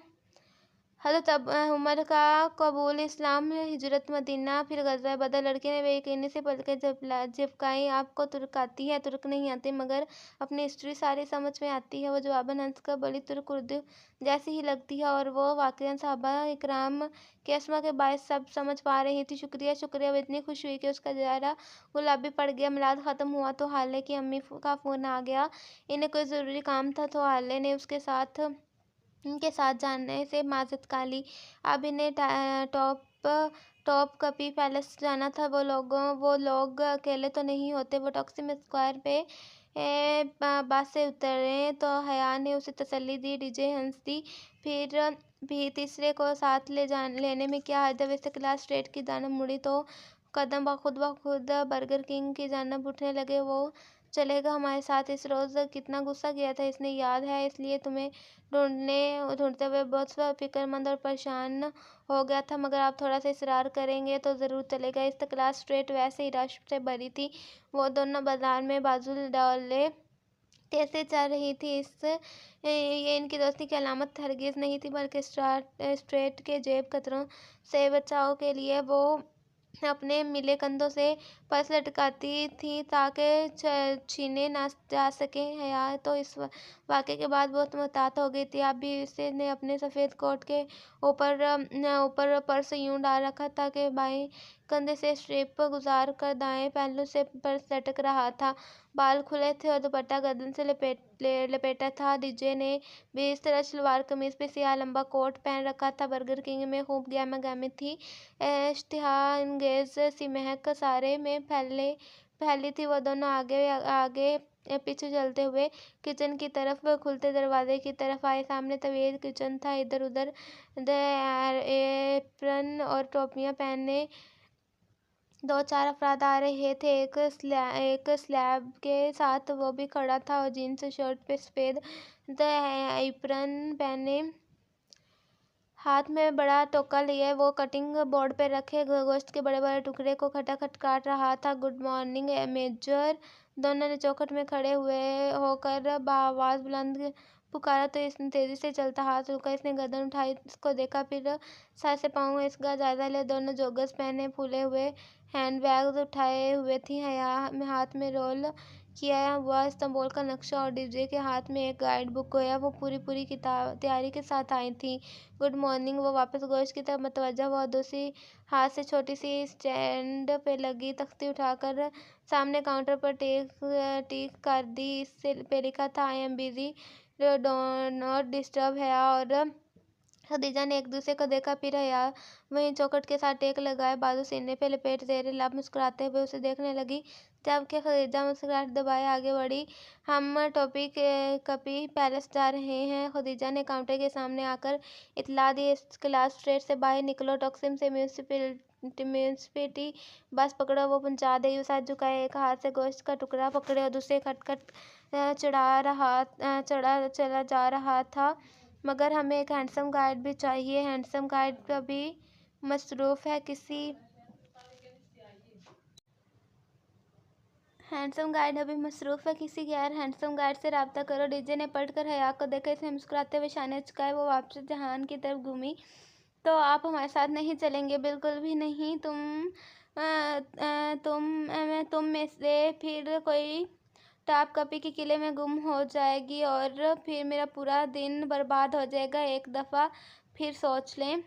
हज़रत उमर का कबूल इस्लाम, हिजरत मदीना, फिर ग़ज़वा बदर। लड़की ने बेयकीनी से पलकें झपकाईं। आपको तुर्क आती है? तुर्क नहीं आती, मगर अपनी हिस्ट्री सारी समझ में आती है, वो जवाबन हंसकर बोली। तुर्क उर्दू जैसी ही लगती है और वो वाक़ईन सहाबा इकराम की अस्मा के बायस सब समझ पा रही थी। शुक्रिया शुक्रिया। वो इतनी खुश हुई कि उसका चेहरा गुलाबी पड़ गया। मिलाद ख़त्म हुआ तो हाले की अम्मी का फ़ोन आ गया। इन्हें कोई ज़रूरी काम था तो हाले ने उनके साथ जाने से माज़रत का ली। अब इन्हें टॉप कपी पैलेस जाना था। वो लोग अकेले तो नहीं होते। वो टॉक्सिम स्क्वायर पे बस से उतरे तो हया ने उसे तसल्ली दी। डीजे हंस दी। फिर भी तीसरे को साथ लेने में क्या हर्ज है? वैसे क्लास स्ट्रेट की जानब मुड़ी तो कदम ब खुद बर्गर किंग की जानब उठने लगे। वो चलेगा हमारे साथ? इस रोज़ कितना गुस्सा किया था इसने, याद है? इसलिए तुम्हें ढूंढते हुए बहुत फिक्रमंद और परेशान हो गया था, मगर आप थोड़ा सा इसरार करेंगे तो ज़रूर चलेगा। इस क्लास स्ट्रेट वैसे ही रश से भरी थी। वो दोनों बाजार में बाजू डाले कैसे चल रही थी। ये इनकी दोस्ती की अलामत हरगिज़ नहीं थी, बल्कि स्ट्रेट के जेब कतरों से बचाव के लिए वो अपने मिले कंधों से पर्स लटकाती थी ताकि छीने ना जा सके। हया तो इस वाक़े के बाद बहुत मुहतात हो गई थी। अभी ने अपने सफ़ेद कोट के ऊपर पर्स यूं डाल रखा था कि बाएं कंधे से स्ट्रिप गुजार कर दाएं पहलू से पर्स लटक रहा था। बाल खुले थे और दुपट्टा गर्दन से लपेटा था। डीजे ने भी इस तरह सलवार कमीज पे सियाह लंबा कोट पहन रखा था। बर्गर किंग में खूब गहमा-गहमी थी। इश्तिहाअंगेज़ सी महक सारे में फैली थी। वो दोनों आगे पीछे चलते हुए किचन की तरफ खुलते दरवाजे की तरफ आए। सामने तवील किचन था। इधर उधर एप्रन और टोपियां पहने दो चार अफराद आ रहे थे। एक स्लैब के साथ वो भी खड़ा था और जीन्स शर्ट पे सफ़ेद एप्रन पहने, हाथ में बड़ा टोका लिए वो कटिंग बोर्ड पे रखे गोश्त के बड़े बड़े टुकड़े को खटाखट काट रहा था। Good morning major. दोनों ने चौखट में खड़े होकर आवाज़ बुलंद पुकारा तो इसने तेज़ी से चलता हाथ रुका। इसने गर्दन उठाई, इसको देखा, फिर सर से पाँव इसका जायज़ा लिया। दोनों जोगर्स पहने फूले हुए हैंड बैग्स उठाए हुए थी। हया में हाथ में रोल किया हुआ इस्तांबुल का नक्शा और डीजे के हाथ में एक गाइड बुक। गोया वो पूरी तैयारी के साथ आई थी। Good morning. वो वापस गोश्त की तरफ मतवज्जा हुआ। दूसरी हाथ से छोटी सी स्टैंड पे लगी तख्ती उठाकर सामने काउंटर पर टिक कर दी। इससे पे लिखा था I am busy, do not disturb. है और खदीजा ने एक दूसरे को देखा, फिर हया वहीं चौखट के साथ टेक लगाए बाजू सीने पे लपेट जेर लब मुस्कुराते हुए उसे देखने लगी, जबकि खदीजा मुस्कुराहट दबाए आगे बढ़ी। हम कपी पैलेस जा रहे हैं। खदीजा ने काउंटर के सामने आकर इतला दी। इस क्लास स्ट्रेट से बाहर निकलो, टॉक्सिम से म्यूनिसिपैलिटी बस पकड़ो, वो पहुंचा देगी। उस हाथ झुकाए, एक हाथ से गोश्त का टुकड़ा पकड़े और दूसरे खटखट चला जा रहा था। मगर हमें एक हैंडसम गाइड भी चाहिए। हैंडसम गाइड अभी मसरूफ़ है। हैंडसम गाइड अभी मसरूफ़ है, किसी गैर हैंडसम गाइड से रब्ता करो। डीजे ने पलटकर हया को देखा, इसने मुस्कुराते हुए शाने झुकाए। वो वापस जहान की तरफ घूमी। तो आप हमारे साथ नहीं चलेंगे? बिल्कुल भी नहीं। तुम में से फिर कोई टॉप कॉपी के किले में गुम हो जाएगी और फिर मेरा पूरा दिन बर्बाद हो जाएगा। एक दफ़ा फिर सोच लें।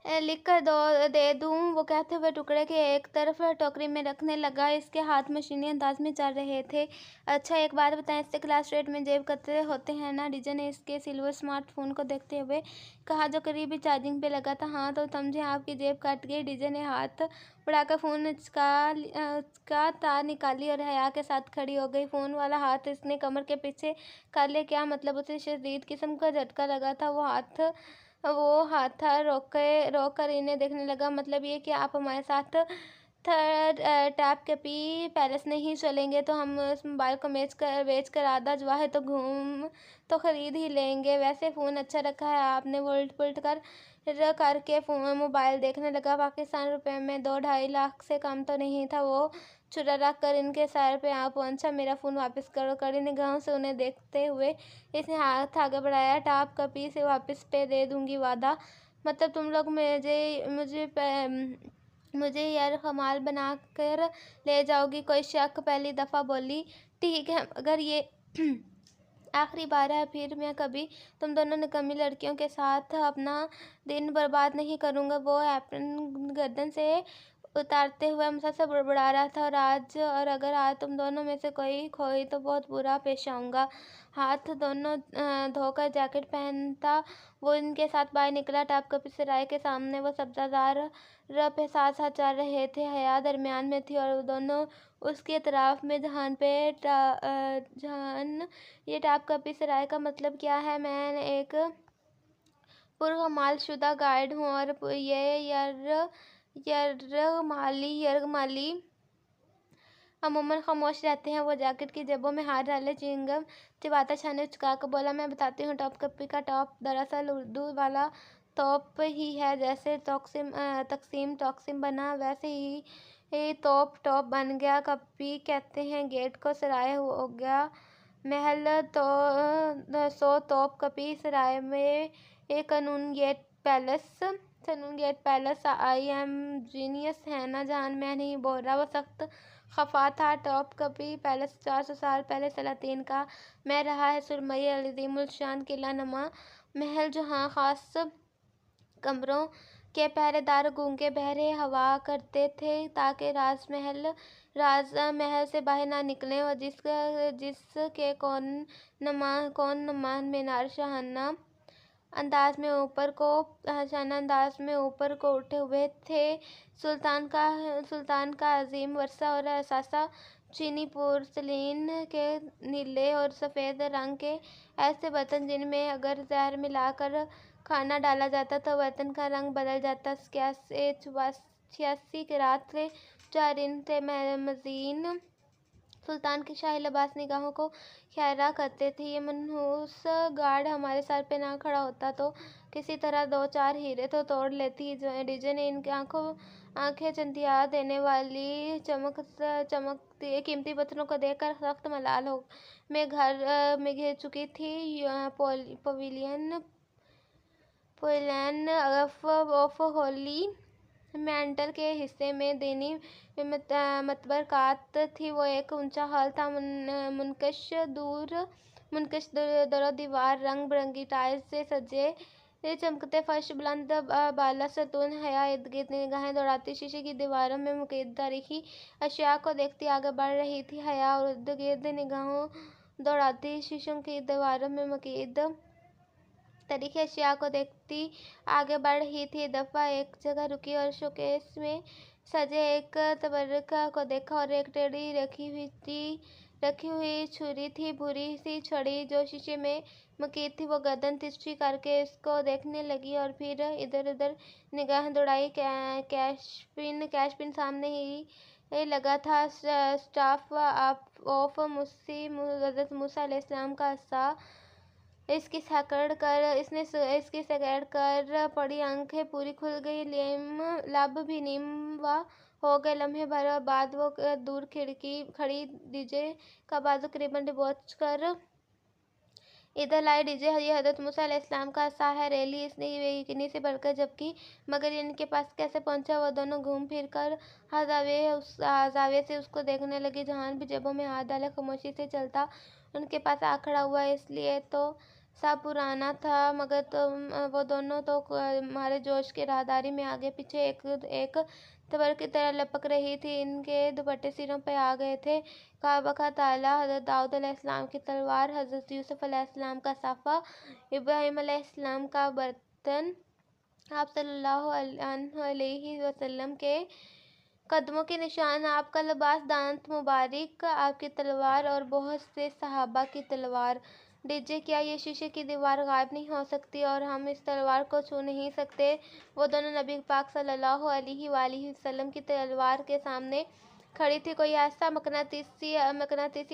लिख कर दे दूँ, वो कहते हुए टुकड़े के एक तरफ टोकरी में रखने लगा। इसके हाथ मशीनी अंदाज में चल रहे थे। अच्छा एक बात बताएं, इससे क्लास रेट में जेब कतरे होते हैं ना? डीजे ने इसके सिल्वर स्मार्टफोन को देखते हुए कहा, जो करीबी चार्जिंग पे लगा था। हाँ तो समझे, आपकी जेब कट गई। डीजे ने हाथ बढ़ाकर फ़ोन का तार निकाली और हया के साथ खड़ी हो गई। फ़ोन वाला हाथ इसने कमर के पीछे कर लिया। क्या मतलब? उसे शदीद किस्म का झटका लगा था। वो हाथ था रोक कर इन्हें देखने लगा। मतलब ये कि आप हमारे साथ थर्ड टैप कपी पैलेस नहीं चलेंगे तो हम उस मोबाइल को बेच कर आधा जवाहर तो घूम तो ख़रीद ही लेंगे। वैसे फ़ोन अच्छा रखा है आपने। वो उलट पुलट करके फ़ोन मोबाइल देखने लगा। पाकिस्तान रुपए में 2-2.5 लाख से कम तो नहीं था। वो छुरा रख कर इनके सर पे आ पहुंचा। मेरा फ़ोन वापस करो। कड़ी निगाहों से उन्हें देखते हुए इसने हाथ आगे बढ़ाया। टॉप कपी से वापस पे दे दूंगी, वादा। मतलब तुम लोग मुझे यार कमाल बना कर ले जाओगी? कोई शक? पहली दफ़ा बोली। ठीक है, अगर ये आखिरी बार है, फिर मैं कभी तुम दोनों निकम्मी लड़कियों के साथ अपना दिन बर्बाद नहीं करूँगा। वो एप्रन गर्दन से उतारते हुए हमसा से बड़बड़ा रहा था। और अगर आज तुम दोनों में से कोई खोई तो बहुत बुरा पेश आऊँगा। हाथ दोनों धोकर जैकेट पहनता वो इनके साथ बाहर निकला। टॉप कपी सराय के सामने वो सब्ज़ादार पे साथ साथ चल रहे थे। हया दरमियान में थी और दोनों उसके अतराफ में जहान। ये टॉप कपी सराय का मतलब क्या है? मैं एक पुरकमाल शुदा गाइड हूँ और ये यरगमाली अमूमन खामोश रहते हैं। वो जैकेट की जेबों में हाथ डाले चिंगम चिबाता छाने चुका कर बोला, मैं बताती हूँ। टॉप कपी का टॉप दरअसल उर्दू वाला तोप ही है। जैसे तकसीम बना वैसे ही तोप टॉप बन गया। कपी कहते हैं गेट को सराय हो गया महल। तो सो तोप कपी सराय में एक कानून गेट पैलेस। आई एम जीनियस है ना जान? मैं नहीं बोल रहा। वो सख्त खफा था। टॉप कपी पैलेस 400 साल पहले सलातीन का मैं रहा है। सुरमई अज़ीमुल शान किला नुमा महल, जहाँ खास कमरों के पहरेदार गूंगे बहरे हवा करते थे ताकि राज महल से बाहर ना निकलें। और जिसके कौन नुमा मीनार शाहाना अंदाज में ऊपर को उठे हुए थे। सुल्तान का अजीम वर्षा और असासा चीनी पोर्सिलेन के नीले और सफ़ेद रंग के ऐसे बर्तन जिनमें अगर जहर मिलाकर खाना डाला जाता तो बर्तन का रंग बदल जाता। 86 किरात थे, 4 दिन थे। मज़ीन सुल्तान के शाही लिबास निगाहों को खैरा करते थे। ये मनहूस गार्ड हमारे सर पे ना खड़ा होता तो किसी तरह 2-4 हीरे तो तोड़ लेती। डीजे ने इनकी आंखें चंदिया देने वाली चमकती कीमती पत्थरों को देखकर सख्त मलाल में घर में घिर चुकी थी। पोइलन ऑफ होली मेंटल के हिस्से में दीनी मतबरकात थी। वो एक ऊंचा हॉल था, मुनकश दरो दीवार, रंग बिरंगी टाइल्स से सजे चमकते फर्श, बुलंद बाला सतून। हया इर्द गिर्द निगाहें दौड़ाती शीशे की दीवारों में मुकीद तारीखी अशिया को देखती आगे बढ़ रही थी। हया इर्द गिर्द निगाहों दौड़ाती शीशों की दीवारों में मुकीद तारीखी अशिया को देखती आगे बढ़ रही थी। दफ़ा एक जगह रुकी और शोकेस में सजे एक तबर्रक को देखा और एक टेढ़ी रखी हुई छुरी थी, भूरी सी छड़ी जो शीशे में मुकीद थी। वो गर्दन तिरछी करके इसको देखने लगी और फिर इधर उधर निगाह दौड़ाई। कैशपिन सामने ही लगा था। स्टाफ ऑफ हज़रत मूसा अलैहिस्सलाम का हिस्सा। इसकी सकड़ कर पड़ी आंखें पूरी खुल गई, लब भी नीम व हो गए लम्हे भर और बाद वो दूर खिड़की खड़ी डीजे का बाजू करीबन डिबोच कर इधर लाए। डीजे ये हज़रत मूसा अलैहिस्सलाम का सा है रैली इसलिए यकीनी से बढ़कर, जबकि मगर इनके पास कैसे पहुंचा। वो दोनों घूम फिर कर हर जाविये से उसको देखने लगी। जहान भी जेबों में हाथ डाले खामोशी से चलता उनके पास आ खड़ा हुआ, इसलिए तो सा पुराना था, मगर तो वो दोनों तो हमारे जोश के राहदारी में आगे पीछे एक तबर की तरह लपक रही थी। इनके दुपट्टे सिरों पे आ गए थे। काबा का ताला, हज़रत दाऊद अलैहिस्सलाम की तलवार, हज़रत यूसुफ अलैहिस्सलाम का साफ़ा, इब्राहीम अलैहिस्सलाम का बर्तन, आप सल्लल्लाहु अलैहि वसल्लम के कदमों के निशान, आपका लिबास, दांत मुबारक, आपकी तलवार और बहुत से सहाबा की तलवार। डीजे क्या ये शीशे की दीवार गायब नहीं हो सकती और हम इस तलवार को छू नहीं सकते। वो दोनों नबी पाक सल्लल्लाहु अलैहि वसल्लम की तलवार के सामने खड़ी थी। कोई ऐसा मकनातीसी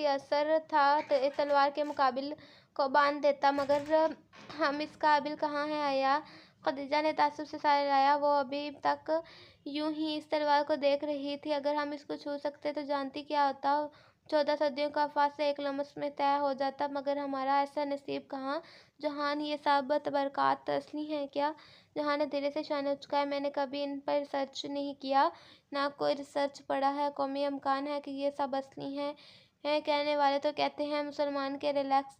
असर था तो इस तलवार के मुकाबिल को बांध देता, मगर हम इस काबिल कहाँ हैं आया। खदीजा ने तासुब से सारे लाया। वो अभी तक यूं ही इस तलवार को देख रही थी। अगर हम इसको छू सकते तो जानती क्या होता। 14 सदियों का फासला एक लम्हे में तय हो जाता, मगर हमारा ऐसा नसीब कहाँ। जहान ये सब बरक़ात असली हैं क्या। जहान ने धीरे से शान उचकाया। मैंने कभी इन पर रिसर्च नहीं किया, ना कोई रिसर्च पढ़ा है। कौमी इम्कान है कि ये सब असली हैं कहने वाले तो कहते हैं मुसलमान के रिलैक्स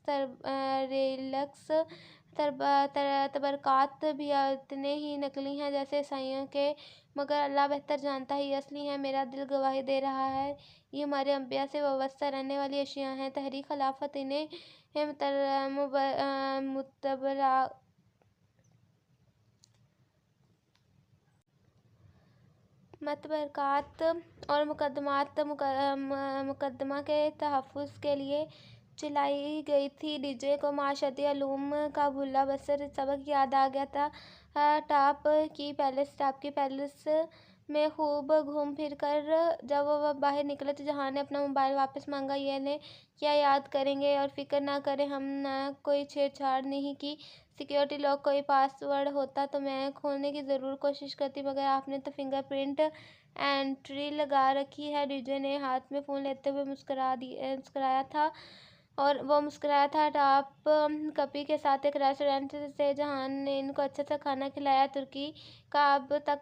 तबरकात भी इतने ही नकली हैं जैसे ईसाइयों के, मगर अल्लाह बेहतर जानता है ये असली हैं। मेरा दिल गवाही दे रहा है ये हमारे अंबिया से वाबस्ता रहने वाली अशिया हैं। तहरीक खिलाफत इन्हें मुतबरा मतबरक़ात और मुकदमा के तहफ़्फ़ुज़ के लिए चलाई गई थी। डीजे को माशरती उलूम का भूला बसर सबक याद आ गया था। टॉप की पैलेस में खूब घूम फिर कर जब वो बाहर निकले तो जहां ने अपना मोबाइल वापस मांगा। ये ने क्या याद करेंगे और फिक्र ना करें, हम ना कोई छेड़छाड़ नहीं की। सिक्योरिटी लॉक कोई पासवर्ड होता तो मैं खोलने की ज़रूर कोशिश करती, मगर आपने तो फिंगरप्रिंट एंट्री लगा रखी है। डीजे ने हाथ में फ़ोन लेते हुए मुस्कुराया था टॉप कपी के साथ एक रेस्टोरेंट से जहान ने इनको अच्छा सा खाना खिलाया। तुर्की का अब तक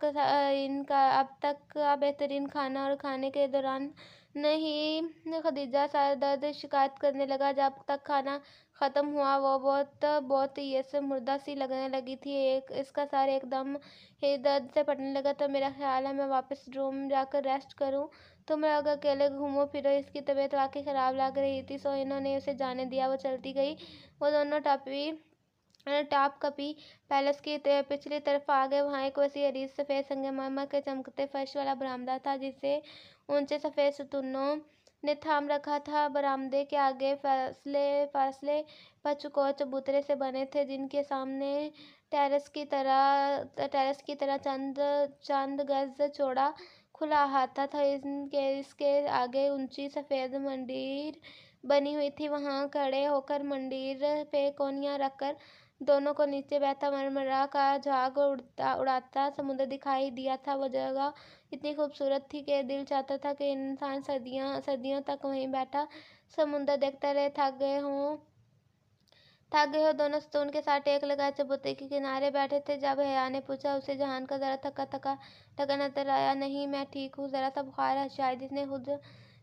का बेहतरीन खाना, और खाने के दौरान नहीं खदीजा सारा दर्द शिकायत करने लगा। जब तक खाना ख़त्म हुआ वो बहुत ये सब मुर्दा सी लगने लगी थी। इसका सर एकदम ही दर्द से फटने लगा। तो मेरा ख्याल है मैं वापस रूम जाकर रेस्ट करूं। तुम लोग अकेले घूमो फिरो। इसकी तबीयत वाकई ख़राब लग रही थी, सो इन्होंने उसे जाने दिया। वो चलती गई। वो दोनों टॉप कपी पैलेस की पिछली तरफ आ गए। वहाँ एक वसी अरीज सफ़ेद संगमरमर के चमकते फर्श वाला बरामदा था, जिसे ऊंचे सफ़ेद सतूनों ने थाम रखा था। बरामदे के आगे फासले पर चौकोर चबूतरे से बने थे, जिनके सामने टेरेस की तरह चंद गज चौड़ा खुला अहाता था। इसके आगे ऊंची सफ़ेद मंदिर बनी हुई थी। वहाँ खड़े होकर मंदिर पे कोनियाँ रखकर दोनों को नीचे बहता मरमरा का झाग उड़ाता समुद्र दिखाई दिया था। वो जगह इतनी खूबसूरत थी कि दिल चाहता था कि इंसान सदियों तक वहीं बैठा समुद्र देखता रहे। थक गए हो। दोनों सतून के साथ टेक लगाए चबूतरे के किनारे बैठे थे। जब हया ने पूछा उसे जहान का ज़रा थका लगा नजर आया। नहीं, मैं ठीक हूँ, ज़रा सा बुखार है शायद। इसने खुद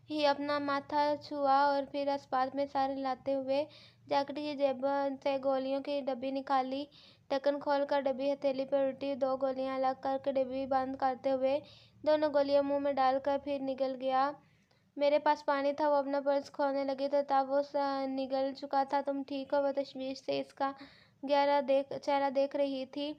ही अपना माथा छुआ और फिर अस्पात में सर हिलाते हुए जैकेट की जेब से गोलियों की डब्बी निकाली। ढक्कन खोल कर डब्बी हथेली पर उल्टी 2 गोलियां अलग करके डब्बी बंद करते हुए दोनों गोलियां मुंह में डालकर फिर निकल गया। मेरे पास पानी था। वो अपना पर्स खोलने लगी तो तब वो निगल चुका था। तुम ठीक हो? वो तशवीश से इसका चेहरा देख रही थी।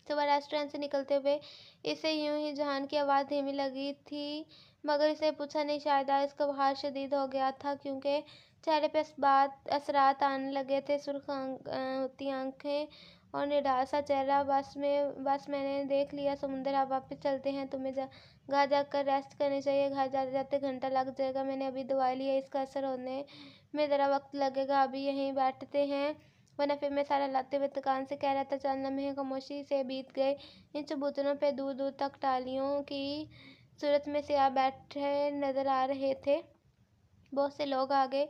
सुबह रेस्टोरेंट से निकलते हुए इसे यूं ही जहान की आवाज़ धीमी लगी थी, मगर इसे पूछा नहीं। शायद आज इसका बुखार शदीद हो गया था, क्योंकि चेहरे पे असरात आने लगे थे। सुर्ख होती आंखें और निढाल सा चेहरा। बस मैंने देख लिया समुंदर, अब वापस चलते हैं। तुम्हें घर जाकर रेस्ट करनी चाहिए। घर जाते जाते घंटा लग जाएगा। मैंने अभी दवाई ली है, इसका असर होने में ज़रा वक्त लगेगा। अभी यहीं बैठते हैं, वरना फिर मैं सारा लाते हुए दुकान से कह रहा था। चंद लम्हे खामोशी से बीत गए। इन चबूतरों पे दूर दूर तक टालियों की सूरत में सियाह बैठे नजर आ रहे थे। बहुत से लोग आगे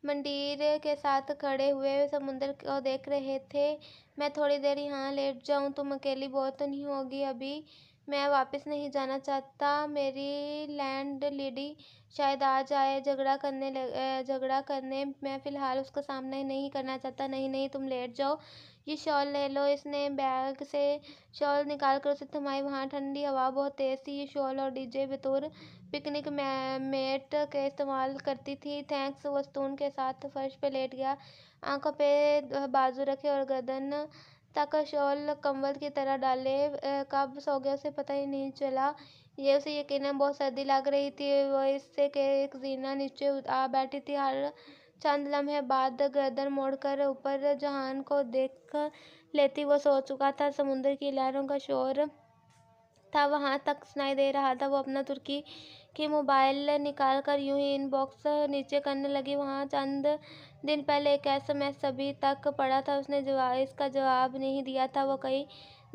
मंदिर के साथ खड़े हुए समुद्र को देख रहे थे। मैं थोड़ी देर यहाँ लेट जाऊँ, तुम अकेली बोर तो नहीं होगी अभी? मैं वापस नहीं जाना चाहता। मेरी लैंड लेडी शायद आ जाए झगड़ा करने। मैं फ़िलहाल उसका सामना ही नहीं करना चाहता। नहीं नहीं, तुम लेट जाओ, ये शॉल ले लो। इसने बैग से शॉल निकाल कर उसे थमाई। वहाँ ठंडी हवा बहुत तेज़ थी। ये शॉल और डीजे बतौर पिकनिक मेट के इस्तेमाल करती थी। थैंक्स। वो स्तून के साथ फर्श पे लेट गया, आंखों पे बाजू रखे और गर्दन तक शॉल कंबल की तरह डाले। कब सो गया उसे पता ही नहीं चला। ये उसे यकीनन बहुत सर्दी लग रही थी। वो इससे के एक जीना नीचे आ बैठी थी। हर चंद लम्हे बाद गर्दन मोड़कर ऊपर जहान को देख लेती। वो सो चुका था। समुद्र की लहरों का शोर था वहां तक सुनाई दे रहा था। वो अपना तुर्की की मोबाइल निकाल कर यूं ही इनबॉक्स नीचे करने लगी। वहाँ चंद दिन पहले एक एसएमएस अभी तक पड़ा था। उसने इसका जवाब नहीं दिया था। वो कई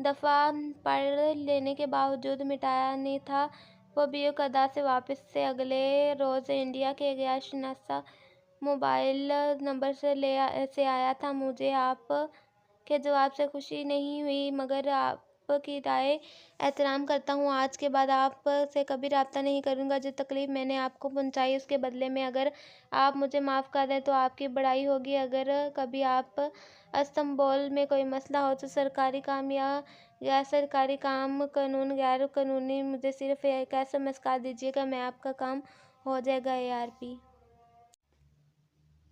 दफ़ा पढ़ लेने के बावजूद मिटाया नहीं था। वो भी एक अदा से वापस से अगले रोज़ इंडिया के गैर शनासा मोबाइल नंबर से आया था। मुझे आप के जवाब से खुशी नहीं हुई, मगर आपकी राय एहतराम करता हूँ। आज के बाद आप से कभी रब्ता नहीं करूँगा। जो तकलीफ़ मैंने आपको पहुँचाई उसके बदले में अगर आप मुझे माफ़ कर दें तो आपकी बड़ाई होगी। अगर कभी आप इस्तांबुल में कोई मसला हो तो सरकारी काम या गैर सरकारी काम, कानून गैर कानूनी, मुझे सिर्फ एक एसएमएस कर दीजिएगा, मैं आपका काम हो जाएगा। एआरपी।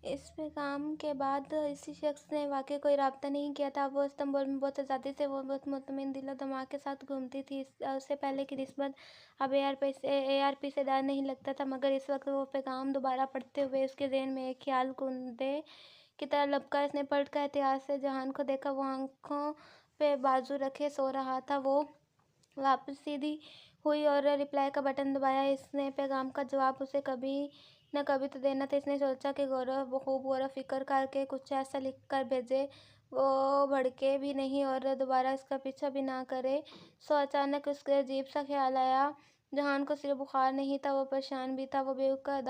इस पैगाम के बाद इसी शख्स ने वाकई कोई रब्ता नहीं किया था। वो इस्तांबुल में बहुत आज़ादी से, वो बहुत मुतमईन दिलो दिमाग के साथ घूमती थी। उससे पहले की निस्बत अब एआरपी से डर नहीं लगता था, मगर इस वक्त वो पैगाम दोबारा पढ़ते हुए उसके ज़हन में एक ख्याल कुंदे की तरह लपका। इसने पलट कर एहतियात से जहान को देखा। वो आंखों पे बाजू रखे सो रहा था। वो वापस सीधी हुई और रिप्लाई का बटन दबाया। इसने पैगाम का जवाब उसे कभी न कभी तो देना था। इसने सोचा कि खूब गौर फिक्र करके कुछ ऐसा लिख कर भेजे वो भड़के भी नहीं और दोबारा इसका पीछा भी ना करे। सो अचानक उसके अजीब सा ख्याल आया। जहान को सिर्फ बुखार नहीं था, वो परेशान भी था। वो बेवकूफ़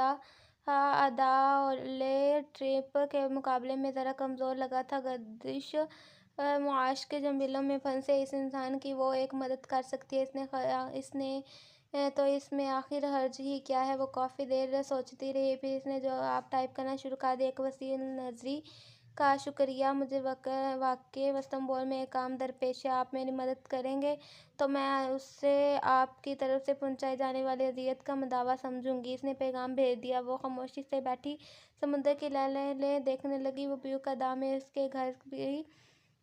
अदा ले ट्रिप के मुकाबले में ज़रा कमज़ोर लगा था। गर्दिश मुआश के जंजीलों में फंसे इस इंसान की वो एक मदद कर सकती है। इसने तो इसमें आखिर हर्ज ही क्या है? वो काफ़ी देर सोचती रही, फिर इसने जो आप टाइप करना शुरू कर दिया। एक वसील नज़री का शुक्रिया, मुझे वाकई इस्तांबुल में एक काम दरपेश है। आप मेरी मदद करेंगे तो मैं उससे आपकी तरफ से पहुंचाई जाने वाली अजियत का मदावा समझूंगी। इसने पैगाम भेज दिया। वो खामोशी से बैठी समुद्र की लहरें देखने लगी। वो ब्यू का दाम में उसके घर भी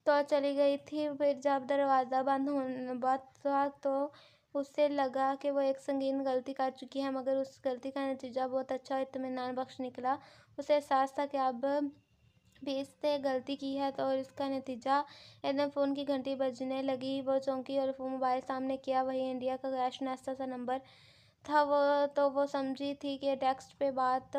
तो चली गई थी। फिर जब दरवाज़ा बंद होने बात था तो उसे लगा कि वो एक संगीन गलती कर चुकी है, मगर उस गलती का नतीजा बहुत अच्छा और इत्मीनान बख्श निकला। उसे एहसास था कि अब भी इससे गलती की है तो और इसका नतीजा। एकदम फ़ोन की घंटी बजने लगी। वो चौंकी और मोबाइल सामने किया। वही इंडिया का गैर शनासा सा नंबर था। वो समझी थी कि टेक्स्ट पे बात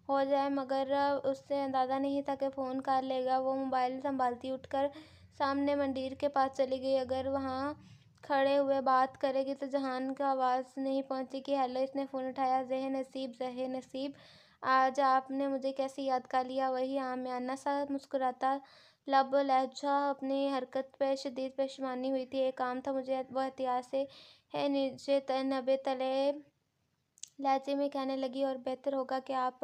हो जाए, मगर उससे अंदाज़ा नहीं था कि फ़ोन कर लेगा। वो मोबाइल संभालती उठकर सामने मंदिर के पास चली गई। अगर वहाँ खड़े हुए बात करेगी तो जहान का आवाज़ नहीं पहुँची कि हेलो। इसने फ़ोन उठाया। ज़हे नसीब, आज आपने मुझे कैसे याद कर लिया? वही आमियाना सा मुस्कुराता लब लहजा। अपनी हरकत पे शदीद परेशानी हुई थी। एक काम था, मुझे वो एहतियात से है नीचे नबे तले लहजे में कहने लगी, और बेहतर होगा कि आप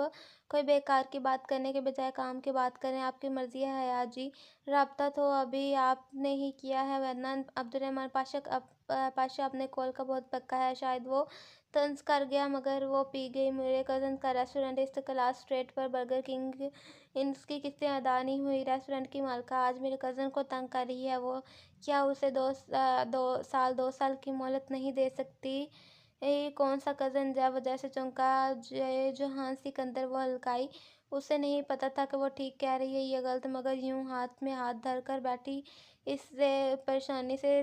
कोई बेकार की बात करने के बजाय काम की बात करें। आपकी मर्जी है हया जी। रब्ता तो अभी आपने ही किया है, वरना अब्दुर्रहमान पाशा अपने कॉल का बहुत पक्का है। शायद वो तंज कर गया, मगर वो पी गई। मेरे कज़न का रेस्टोरेंट इस्तेक्लाल स्ट्रीट पर बर्गर किंग, इसकी किस्तें अदा नहीं हुई। रेस्टोरेंट की मालिका आज मेरे कज़न को तंग कर रही है। वो क्या उसे 2 साल की मोहलत नहीं दे सकती? कौन सा कज़न? जय वजह से चौंका जहान सिकंदर। वो हल्काई। उसे नहीं पता था कि वो ठीक कह रही है या गलत, मगर यूं हाथ में हाथ धर कर बैठी इससे परेशानी से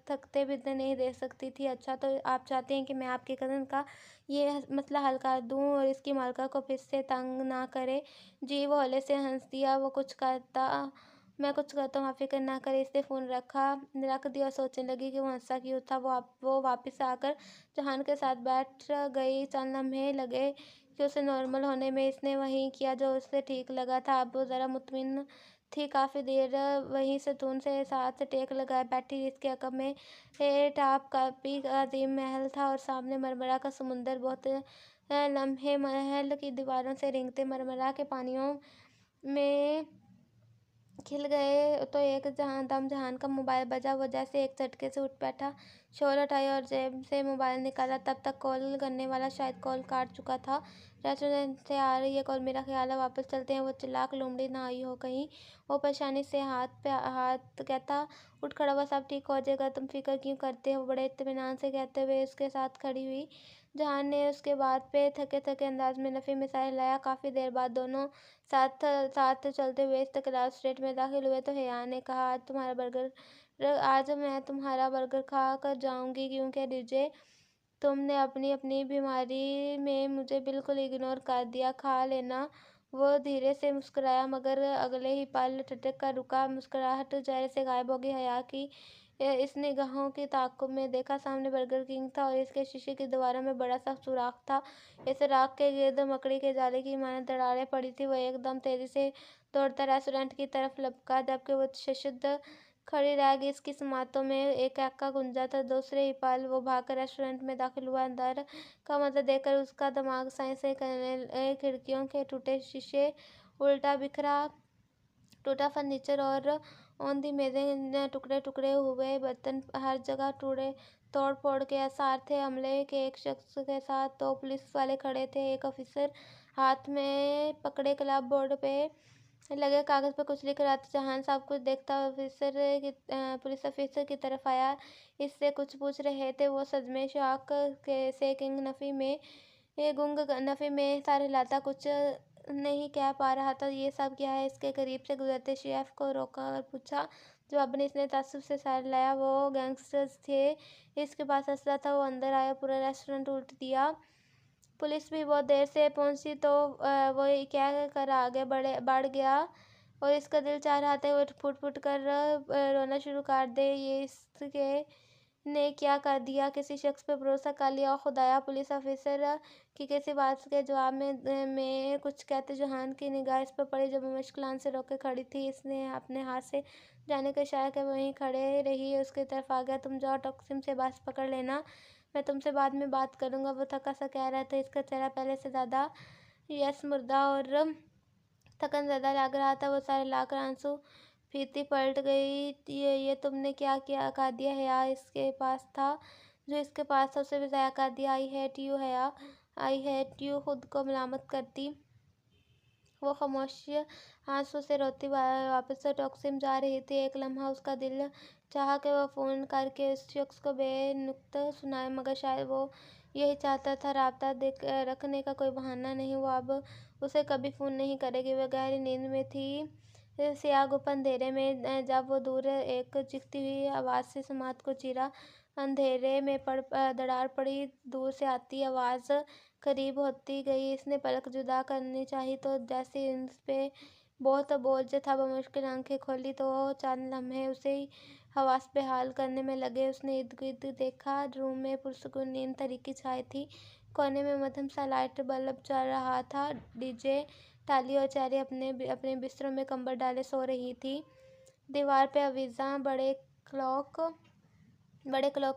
थकते भी नहीं दे सकती थी। अच्छा, तो आप चाहते हैं कि मैं आपके कज़न का ये मसला हल कर दूं और इसकी मालिका को फिर से तंग ना करे? जी। वो हौले से हंस दिया। वो कुछ करता मैं कुछ कहता हूँ, आप फिक्र ना करें। इसने फ़ोन रख दिया और सोचने लगी कि वो हँसा क्यों था। वो वापस आकर जहान के साथ बैठ गई। चंद लम्हे लगे कि उसे नॉर्मल होने में। इसने वही किया जो उसे ठीक लगा था। अब वो ज़रा मुतमिन थी। काफ़ी देर वहीं सुकून से साथ टेक लगाए बैठी। इसके अकब में टाप काफ़ी अजीम महल था और सामने मरमरा का समुंदर। बहुत लम्हे महल की दीवारों से रेंगते मरमरा के पानियों में खिल गए तो एक जहान का मोबाइल बजा। वो जैसे एक झटके से उठ बैठा, शोर उठाया और जेब से मोबाइल निकाला। तब तक कॉल करने वाला शायद कॉल काट चुका था। रेस्टोरेंट से आ रही है कॉल, मेरा ख्याल है वापस चलते हैं। वो चिल्लाक लोमड़ी ना आई हो कहीं। वो परेशानी से हाथ पे हाथ कहता उठ खड़ा हुआ। सब ठीक हो जाएगा, तुम फिक्र क्यों करते हो, बड़े इत्मीनान से कहते हुए उसके साथ खड़ी हुई। जहान ने उसके बात पे थके थके अंदाज में नफ़ी में सर हिलाया। काफ़ी देर बाद दोनों साथ साथ चलते हुए इस्तकलाल स्ट्रीट में दाखिल हुए तो हया ने कहा, आज मैं तुम्हारा बर्गर खा कर जाऊंगी क्योंकि डीजे तुमने अपनी अपनी बीमारी में मुझे बिल्कुल इग्नोर कर दिया। खा लेना। वो धीरे से मुस्कुराया मगर अगले ही पल ठिठक कर रुका। मुस्कुराहट चेहरे से गायब हो गई। हया की इस निगाहों की ताक़ुब में देखा, सामने बर्गर किंग था और इसके शीशे की दीवारों में बड़ा सा सुराख था। इस सुराख के गिर्द मकड़ी के जाले की मानद दरारें पड़ी थी। वह एकदम तेजी से दौड़ता रेस्टोरेंट की तरफ लपका, जबकि वो शशद खड़ी रह गई। इसकी समातों में एक एक्का गुंजा था। दूसरे ही पल वो भागकर रेस्टोरेंट में दाखिल हुआ। अंदर का मंजर देखकर उसका दिमाग साइंस करने खिड़कियों के टूटे शीशे, उल्टा बिखरा टूटा फर्नीचर और औंधी मेज़ें, टुकड़े टुकड़े हुए बर्तन, हर जगह टूटे तोड़ फोड़ के आसार थे। अमले के एक शख्स के साथ दो पुलिस वाले खड़े थे। एक ऑफिसर हाथ में पकड़े क्लब बोर्ड पे लगे कागज़ पर कुछ लिख रहा था। जहान सब कुछ देखता पुलिस ऑफिसर की तरफ आया। इससे कुछ पूछ रहे थे। वो सदमे शॉक से गुंग नफ़ी में सर हिलाता कुछ नहीं कह पा रहा था। ये सब क्या है? इसके करीब से गुजरते शेफ को रोका और पूछा। जवाब में इसने ताज्जुब से सर हिलाया। वो गैंगस्टर्स थे, इसके पास असला था। वो अंदर आया, पूरा रेस्टोरेंट उलट दिया। पुलिस भी बहुत देर से पहुंची तो वो क्या कर आगे बढ़ गया और इसका दिल चाह रहा था वो फुट फुट कर रोना शुरू कर दे। ये इसके ने क्या कर दिया? किसी शख्स पे भरोसा कर लिया। और खुदाया, पुलिस ऑफिसर की किसी बात के जवाब में कुछ कहते जहान की निगाह इस पर पड़ी जो मुश्किलान से रोके खड़ी थी। इसने अपने हाथ से जाने का इशारा किया। वहीं खड़े रही, उसकी तरफ आ गया। तुम जाओ, टॉक्सिम से बस पकड़ लेना, मैं तुमसे बाद में बात करूंगा। वो थका सा कह रहा था। इसका चेहरा पहले से ज़्यादा यस मुर्दा और थकन ज़्यादा लग रहा था। वो सारे लाकर आंसू फीती पलट गई। ये तुमने क्या किया कर दिया? हया इसके पास था, जो इसके पास था उसे भी ज़ाया कर दिया। आई हेट यू हया, आई हेट यू। खुद को मलामत करती वो खामोश आंसू से रोती वापस से टॉक्सिम जा रही थी। एक लम्हा उसका दिल चाहा कि वो फ़ोन करके उस शख्स को बेनुक्त सुनाए, मगर शायद वो यही चाहता था, राब्ता रखने का कोई बहाना नहीं। वो अब उसे कभी फ़ोन नहीं करेगी। वह गहरी नींद में थी। स्याह गुप्त अंधेरे में जब वो दूर एक चीखती हुई आवाज़ से समात को चीरा। अंधेरे में दरार पड़ी। दूर से आती आवाज़ करीब होती गई। इसने पलक जुदा करनी चाहिए तो जैसे इंस पे बहुत बोझ था। बमुश्किल आंखें खोली तो चंद लम्हे उसे हवास पे हाल करने में लगे। उसने इर्द गिर्द देखा। रूम में पुरसुकून नींद तरीकी छाई थी। कोने में मध्यम सा लाइट बल्ब चल रहा था। डीजे टाली और चेहरे अपने अपने बिस्तरों में कंबल डाले सो रही थी। दीवार पे आवीज़ां बड़े क्लॉक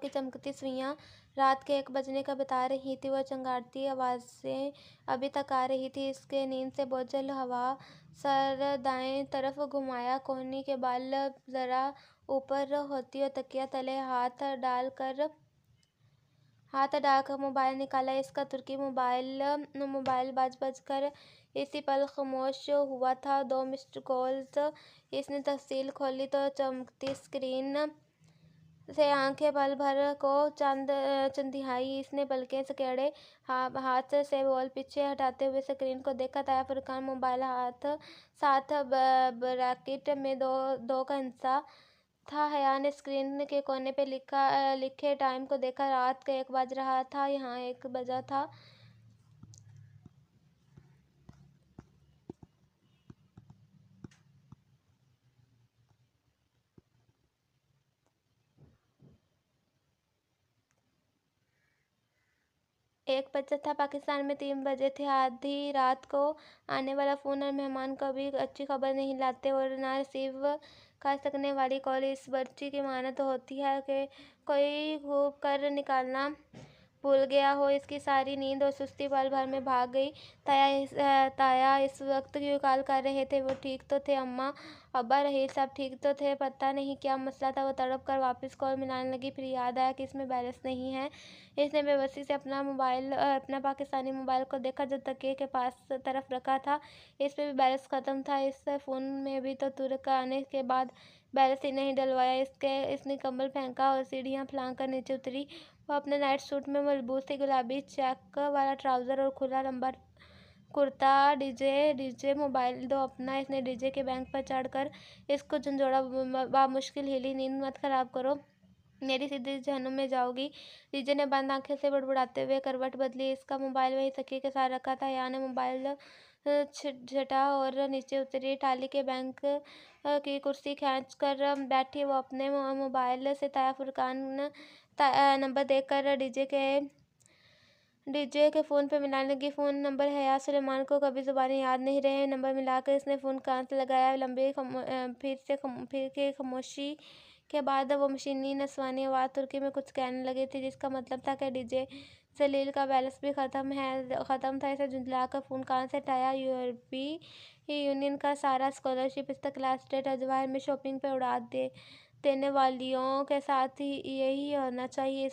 की चमकती सुइयां रात के 1 बजने का बता रही थी। वह चंगाड़ती आवाज़ें अभी तक आ रही थी। इसके नींद से बोझल हवा सर दाएं तरफ घुमाया। कोहनी के बाल ज़रा ऊपर होती और तकिया तले हाथ डालकर मोबाइल निकाला। इसका तुर्की मोबाइल बज कर इसी पल खामोश हुआ था। 2 मिस्ड कॉल्स। इसने तफसील खोली तो चमकती स्क्रीन से आंखें पल भर को चंदियाई। इसने पलकें सकेड़े हाथ से बॉल पीछे हटाते हुए स्क्रीन को देखा। ताया फुरकान मोबाइल साथ ब्रैकेट में दो का हिस्सा था। हया ने स्क्रीन के कोने पे लिखे टाइम को देखा। रात का 1 बज रहा था। यहाँ 1 बजा था। 1 बजा था। पाकिस्तान में 3 बजे थे। आधी रात को आने वाला फ़ोन और मेहमान कभी अच्छी खबर नहीं लाते और ना रिसीव कर सकने वाली कॉल। इस बच्ची की माने तो होती है कि कोई घूप कर निकालना भूल गया हो। इसकी सारी नींद और सुस्ती पल भर में भाग गई। ताया इस वक्त क्यों कॉल कर रहे थे? वो ठीक तो थे। अम्मा अब्बा रहील सब ठीक तो थे। पता नहीं क्या मसला था। वो तड़प कर वापस कॉल मिलाने लगी। फिर याद आया कि इसमें बैलेंस नहीं है। इसने बेबसी से अपना पाकिस्तानी मोबाइल को देखा जो तकिए के पास तरफ रखा था। इस पे भी बैलेंस ख़त्म था। इस फ़ोन में भी तो तुर्क आने के बाद बैलेंस ही नहीं डलवाया। इसने कंबल फेंका और सीढ़ियाँ फलांग कर नीचे उतरी। वो अपने नाइट सूट में मलबूस थी। गुलाबी चेक वाला ट्राउज़र और खुला लंबा कुर्ता। डीजे मोबाइल दो अपना। इसने डीजे के बैंक पर चढ़कर इसको झंझोड़ा। बामुश्किल हिली। नींद मत खराब करो, मेरी सीधी जहन्नुम में जाओगी। डीजे ने बंद आंखें से बड़बड़ाते हुए करवट बदली। इसका मोबाइल वही तकिए के साथ रखा था। यहाँ ने मोबाइल झटा और नीचे उतरी। टाली के बैंक की कुर्सी खींच कर बैठी। वो अपने मोबाइल से ताया फुरकान नंबर देखकर डीजे के फ़ोन पे मिलाने लगी। फ़ोन नंबर हया सुलेमान को कभी ज़ुबानी याद नहीं रहे। नंबर मिलाकर इसने फ़ोन कान से लगाया। लंबी फिर के खामोशी के बाद वो मशीनी नस्वानी आवाज़ तुर्की में कुछ कहने लगी थी जिसका मतलब था कि डीजे जलील का बैलेंस भी ख़त्म था। इसे झुंझलाकर फ़ोन कान से हटाया। यूरोपीय यूनियन का सारा स्कॉलरशिप इसका क्लास टेस्ट और जवाहर में शॉपिंग पे उड़ा देने वालियों के साथ ही यही होना चाहिए।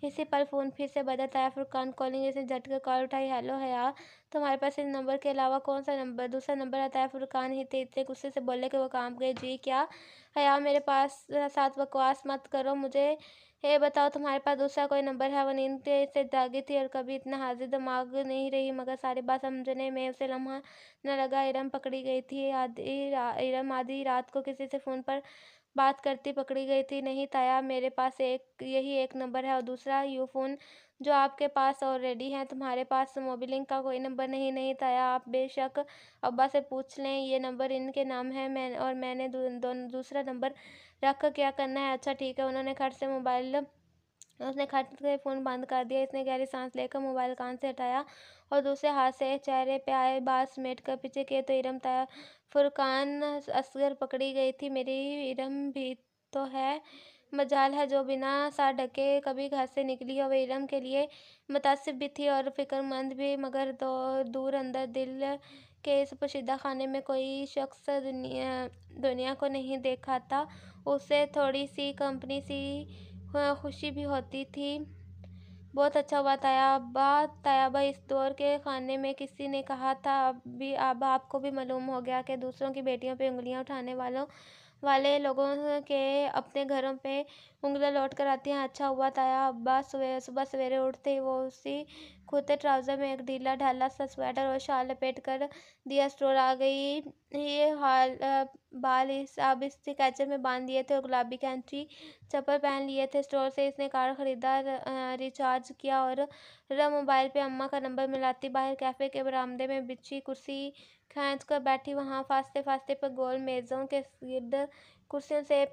इसी पल फ़ोन फिर से बजा। ताया फुरकान कॉलिंग। इसने झट कर कॉल उठाई। हेलो हया, तुम्हारे पास इस नंबर के अलावा कौन सा नंबर दूसरा नंबर है? ताया फुरकान ही थे। इतने गुस्से से बोले कि वो काम गए। जी क्या हया, मेरे पास साथ बकवास मत करो। मुझे ये बताओ तुम्हारे पास दूसरा कोई नंबर है? वो नींद से जागी थी और कभी इतना हाजिर दिमाग नहीं रही, मगर सारी बात समझने में उसे लम्हा न लगा। इरम पकड़ी गई थी। इरम आधी रात को किसी से फ़ोन पर बात करती पकड़ी गई थी। नहीं ताया, मेरे पास यही एक नंबर है और दूसरा यू फ़ोन जो आपके पास ऑलरेडी है। तुम्हारे पास मोबिलिंक का कोई नंबर नहीं? नहीं ताया, आप बेशक अब्बा से पूछ लें, ये नंबर इनके नाम है। मैंने दूसरा नंबर रख कर क्या करना है? अच्छा ठीक है। उसने खट से फ़ोन बंद कर दिया। इसने गहरी सांस लेकर मोबाइल कान से हटाया और दूसरे हाथ से चेहरे पे आए बाल समेट कर पीछे किए तो इरम ताया फुरकान असगर पकड़ी गई थी। मेरी इरम भी तो है। मजाल है जो बिना सर ढके कभी घर से निकली हो। वह इरम के लिए मुतासिब भी थी और फिक्रमंद भी, मगर दूर अंदर दिल के इस पोशीदा खाने में कोई शख्स दुनिया को नहीं देखा था। उसे थोड़ी सी कंपनी सी खुशी भी होती थी। बहुत अच्छा हुआ तायाबा, इस दौर के खाने में किसी ने कहा था अब आपको भी मालूम हो गया कि दूसरों की बेटियों पे उंगलियां उठाने वाले लोगों के अपने घरों पे उंगलियां लौट कर आती हैं। अच्छा हुआ ताया अब्बा सुबह सवेरे उठते ही वो उसी कुर्ते ट्राउज़र में एक ढीला ढाला सा स्वेटर और शाल लपेट कर दिया स्टोर आ गई। ये बाल अब इससे कैचर में बांध दिए थे और गुलाबी कैंची चप्पल पहन लिए थे। स्टोर से इसने कार्ड खरीदा, रिचार्ज किया और मोबाइल पे अम्मा का नंबर मिलाती बाहर कैफ़े के बरामदे में बिछी कुर्सी खींच कर बैठी। वहाँ फासले फासले पर गोल मेज़ों के गिर्द कुर्सियों से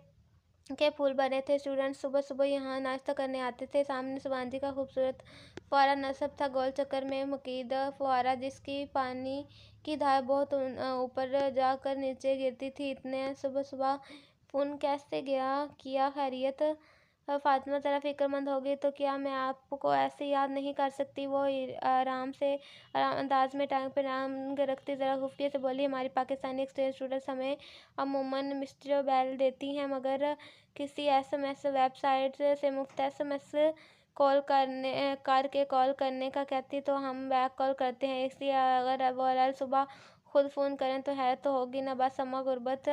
के फूल बने थे। स्टूडेंट सुबह सुबह यहाँ नाश्ता करने आते थे। सामने सुबांजी का खूबसूरत फुआरा नस्ब था, गोल चक्कर में मुकीद फुआरा जिसकी पानी की धार बहुत ऊपर जाकर नीचे गिरती थी। इतने सुबह सुबह फ़ोन कैसे किया? खैरियत? फातिमा ज़रा फिक्रमंद हो गई। तो क्या मैं आपको ऐसे याद नहीं कर सकती? वो आराम अंदाज में टांग पे टांग रखती ज़रा खुफिया से बोली, हमारी पाकिस्तानी एक्सचेंज स्टूडेंट्स हमें अमूमन मिस्टर बेल देती हैं, मगर किसी एसएमएस वेबसाइट से मुफ्त एसएमएस कॉल करने का कहती तो हम बैक कॉल करते हैं। इसलिए अगर वो सुबह खुद फ़ोन करें तो है तो होगी ना, बस अम्मा गुर्बत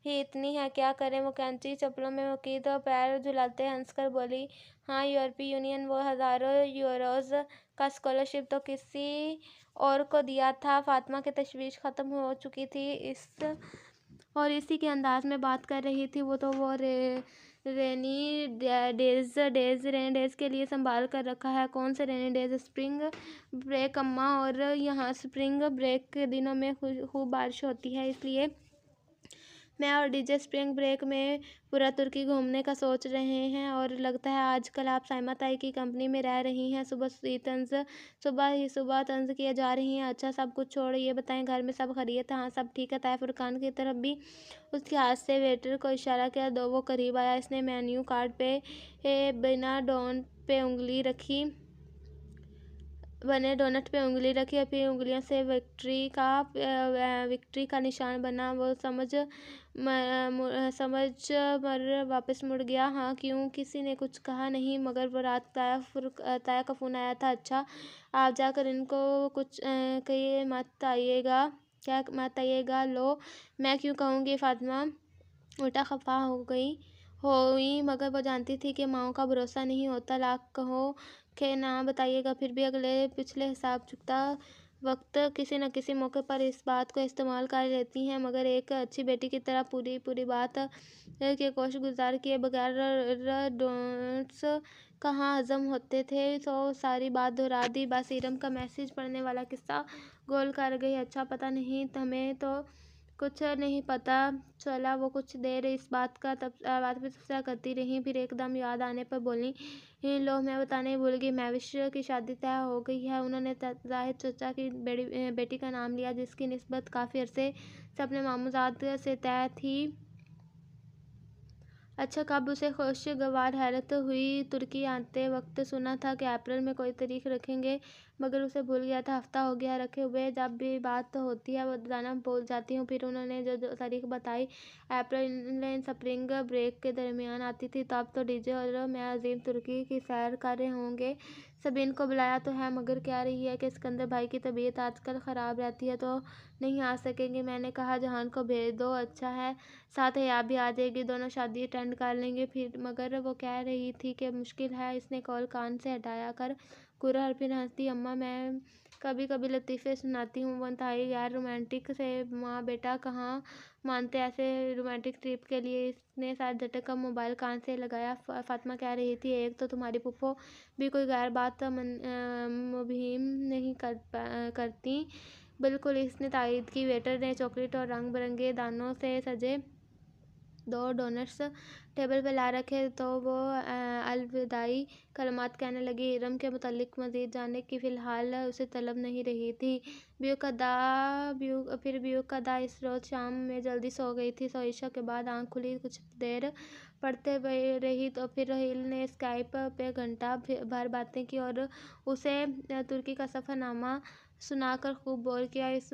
ही इतनी है, क्या करें? वो कैंची चप्पलों में मुकीद और पैर झुलाते हंसकर बोली, हाँ, यूरोपीय यूनियन वो हज़ारों यूरोज़ का स्कॉलरशिप तो किसी और को दिया था। फातिमा की तशवीश ख़त्म हो चुकी थी इसी के अंदाज में बात कर रही थी। वो रेनी डेज़ के लिए संभाल कर रखा है। कौन से रेनी डेज़? स्प्रिंग ब्रेक अम्मा, और यहाँ स्प्रिंग ब्रेक के दिनों में खूब बारिश होती है, इसलिए मैं और डीजे स्प्रिंग ब्रेक में पूरा तुर्की घूमने का सोच रहे हैं और लगता है आजकल आप साइमा ताई की कंपनी में रह रही हैं। सुबह ही सुबह तंज किए जा रही हैं। अच्छा, सब कुछ छोड़ ये बताएं, घर में सब खैरियत है? हाँ, सब ठीक है। तैफुर खान की तरफ भी उसके हाथ से वेटर को इशारा किया, दो वो करीब आया। इसने मेन्यू कार्ड पे बिना डोंट पे उंगली रखी बने डोनट पे उंगली रखी और फिर उंगलियों से विक्ट्री का निशान बना। वो समझ मर वापस मुड़ गया। हाँ क्यों? किसी ने कुछ कहा नहीं, मगर वो रात ताया का फ़ोन आया था। अच्छा, आप जाकर इनको कुछ कहिए मत आइएगा। क्या मत आइएगा? लो, मैं क्यों कहूँगी? फातिमा उल्टा खफा हुई मगर वो जानती थी कि माँओं का भरोसा नहीं होता। लाख कहो के ना बताइएगा, फिर भी अगले पिछले हिसाब चुकता वक्त किसी न किसी मौके पर इस बात को इस्तेमाल कर लेती हैं, मगर एक अच्छी बेटी की तरह पूरी बात के कोश गुजार किए बगैर डोंट्स कहाँ हजम होते थे। तो सारी बात दोहरा दी। बस इरम का मैसेज पढ़ने वाला किस्सा गोल कर गई। अच्छा, पता नहीं, हमें तो कुछ नहीं पता चला। वो कुछ देर इस बात पे तबसरा करती रही, फिर एकदम याद आने पर बोली, लो मैं बताने ही भूल गई, महविश की शादी तय हो गई है। उन्होंने जाहिद चचा की बेटी का नाम लिया, जिसकी निस्बत काफ़ी अरसे से अपने मामूजाद से तय थी। अच्छा, कब? उसे खुशगवार हैरत हुई। तुर्की आते वक्त सुना था कि अप्रैल में कोई तारीख रखेंगे, मगर उसे भूल गया था। हफ्ता हो गया रखे हुए। जब भी बात होती है वो जाना भूल जाती हूँ। फिर उन्होंने जो तारीख बताई, अप्रैल स्प्रिंग ब्रेक के दरमियान आती थी। तब तो डीजे और मैं अजीम तुर्की की सैर कर रहे होंगे। सबीन को बुलाया तो है, मगर कह रही है कि सिकंदर भाई की तबीयत आजकल ख़राब रहती है, तो नहीं आ सकेंगे। मैंने कहा जहान को भेज दो, अच्छा है, साथ ही आप भी आ जाएगी, दोनों शादी अटेंड कर लेंगे। फिर मगर वो कह रही थी कि मुश्किल है। इसने कॉल कान से हटाया कर कुर्रा और फिर हंसती, अम्मा मैं कभी कभी लतीफ़े सुनाती हूँ। वो इंतहाई यार रोमांटिक से माँ बेटा कहाँ मानते ऐसे रोमांटिक ट्रिप के लिए। इसने साथ झटक का मोबाइल कान से लगाया। फातिमा कह रही थी, एक तो तुम्हारी पुप्पो भी कोई गैर बात मुबहीम नहीं करती। बिल्कुल, इसने तायद की। वेटर ने चॉकलेट और रंग बिरंगे दानों से सजे 2 डोनट्स टेबल पे ला रखे तो वो अलविदाई कलमात कहने लगी। इरम के मुतालिक मज़ीद जानने की फ़िलहाल उसे तलब नहीं रही थी। ब्यू कदा इस रोज़ शाम में जल्दी सो गई थी। इशा के बाद आँख खुली, कुछ देर पढ़ते रही तो फिर रहील ने स्काइप पे घंटा भर बातें की और उसे तुर्की का सफ़रनामा सुनाकर खूब बोर किया। इस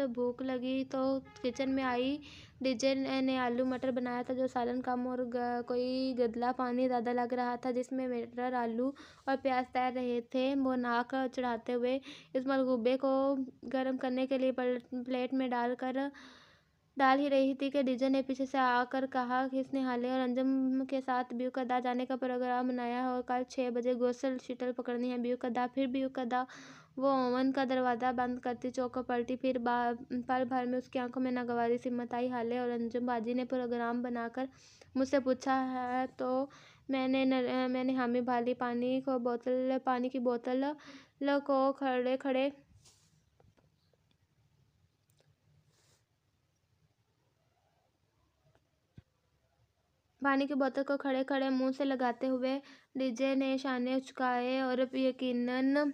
भूख लगी तो किचन में आई। डीजे ने आलू मटर बनाया था, जो सालन कम और कोई गदला पानी ज़्यादा लग रहा था, जिसमें मटर आलू और प्याज तैर रहे थे। वो नाक चढ़ाते हुए इस मलगूबे को गर्म करने के लिए प्लेट में डाल ही रही थी कि डीजे ने पीछे से आकर कहा कि इसने हाले और अंजम के साथ ब्यू कदा जाने का प्रोग्राम बनाया है और कल 6 बजे गोसल शटल पकड़नी है। ब्यू कदा वो ओवन का दरवाज़ा बंद करती चौंक पलटी। फिर पल भर में उसकी आंखों में नागवारी सी हिम्मत आई। हाले और अंजुम बाजी ने प्रोग्राम बनाकर मुझसे पूछा है तो मैंने हामी भाली। पानी की बोतल को खड़े खड़े मुंह से लगाते हुए डीजे ने शाने उचकाए और यकीनन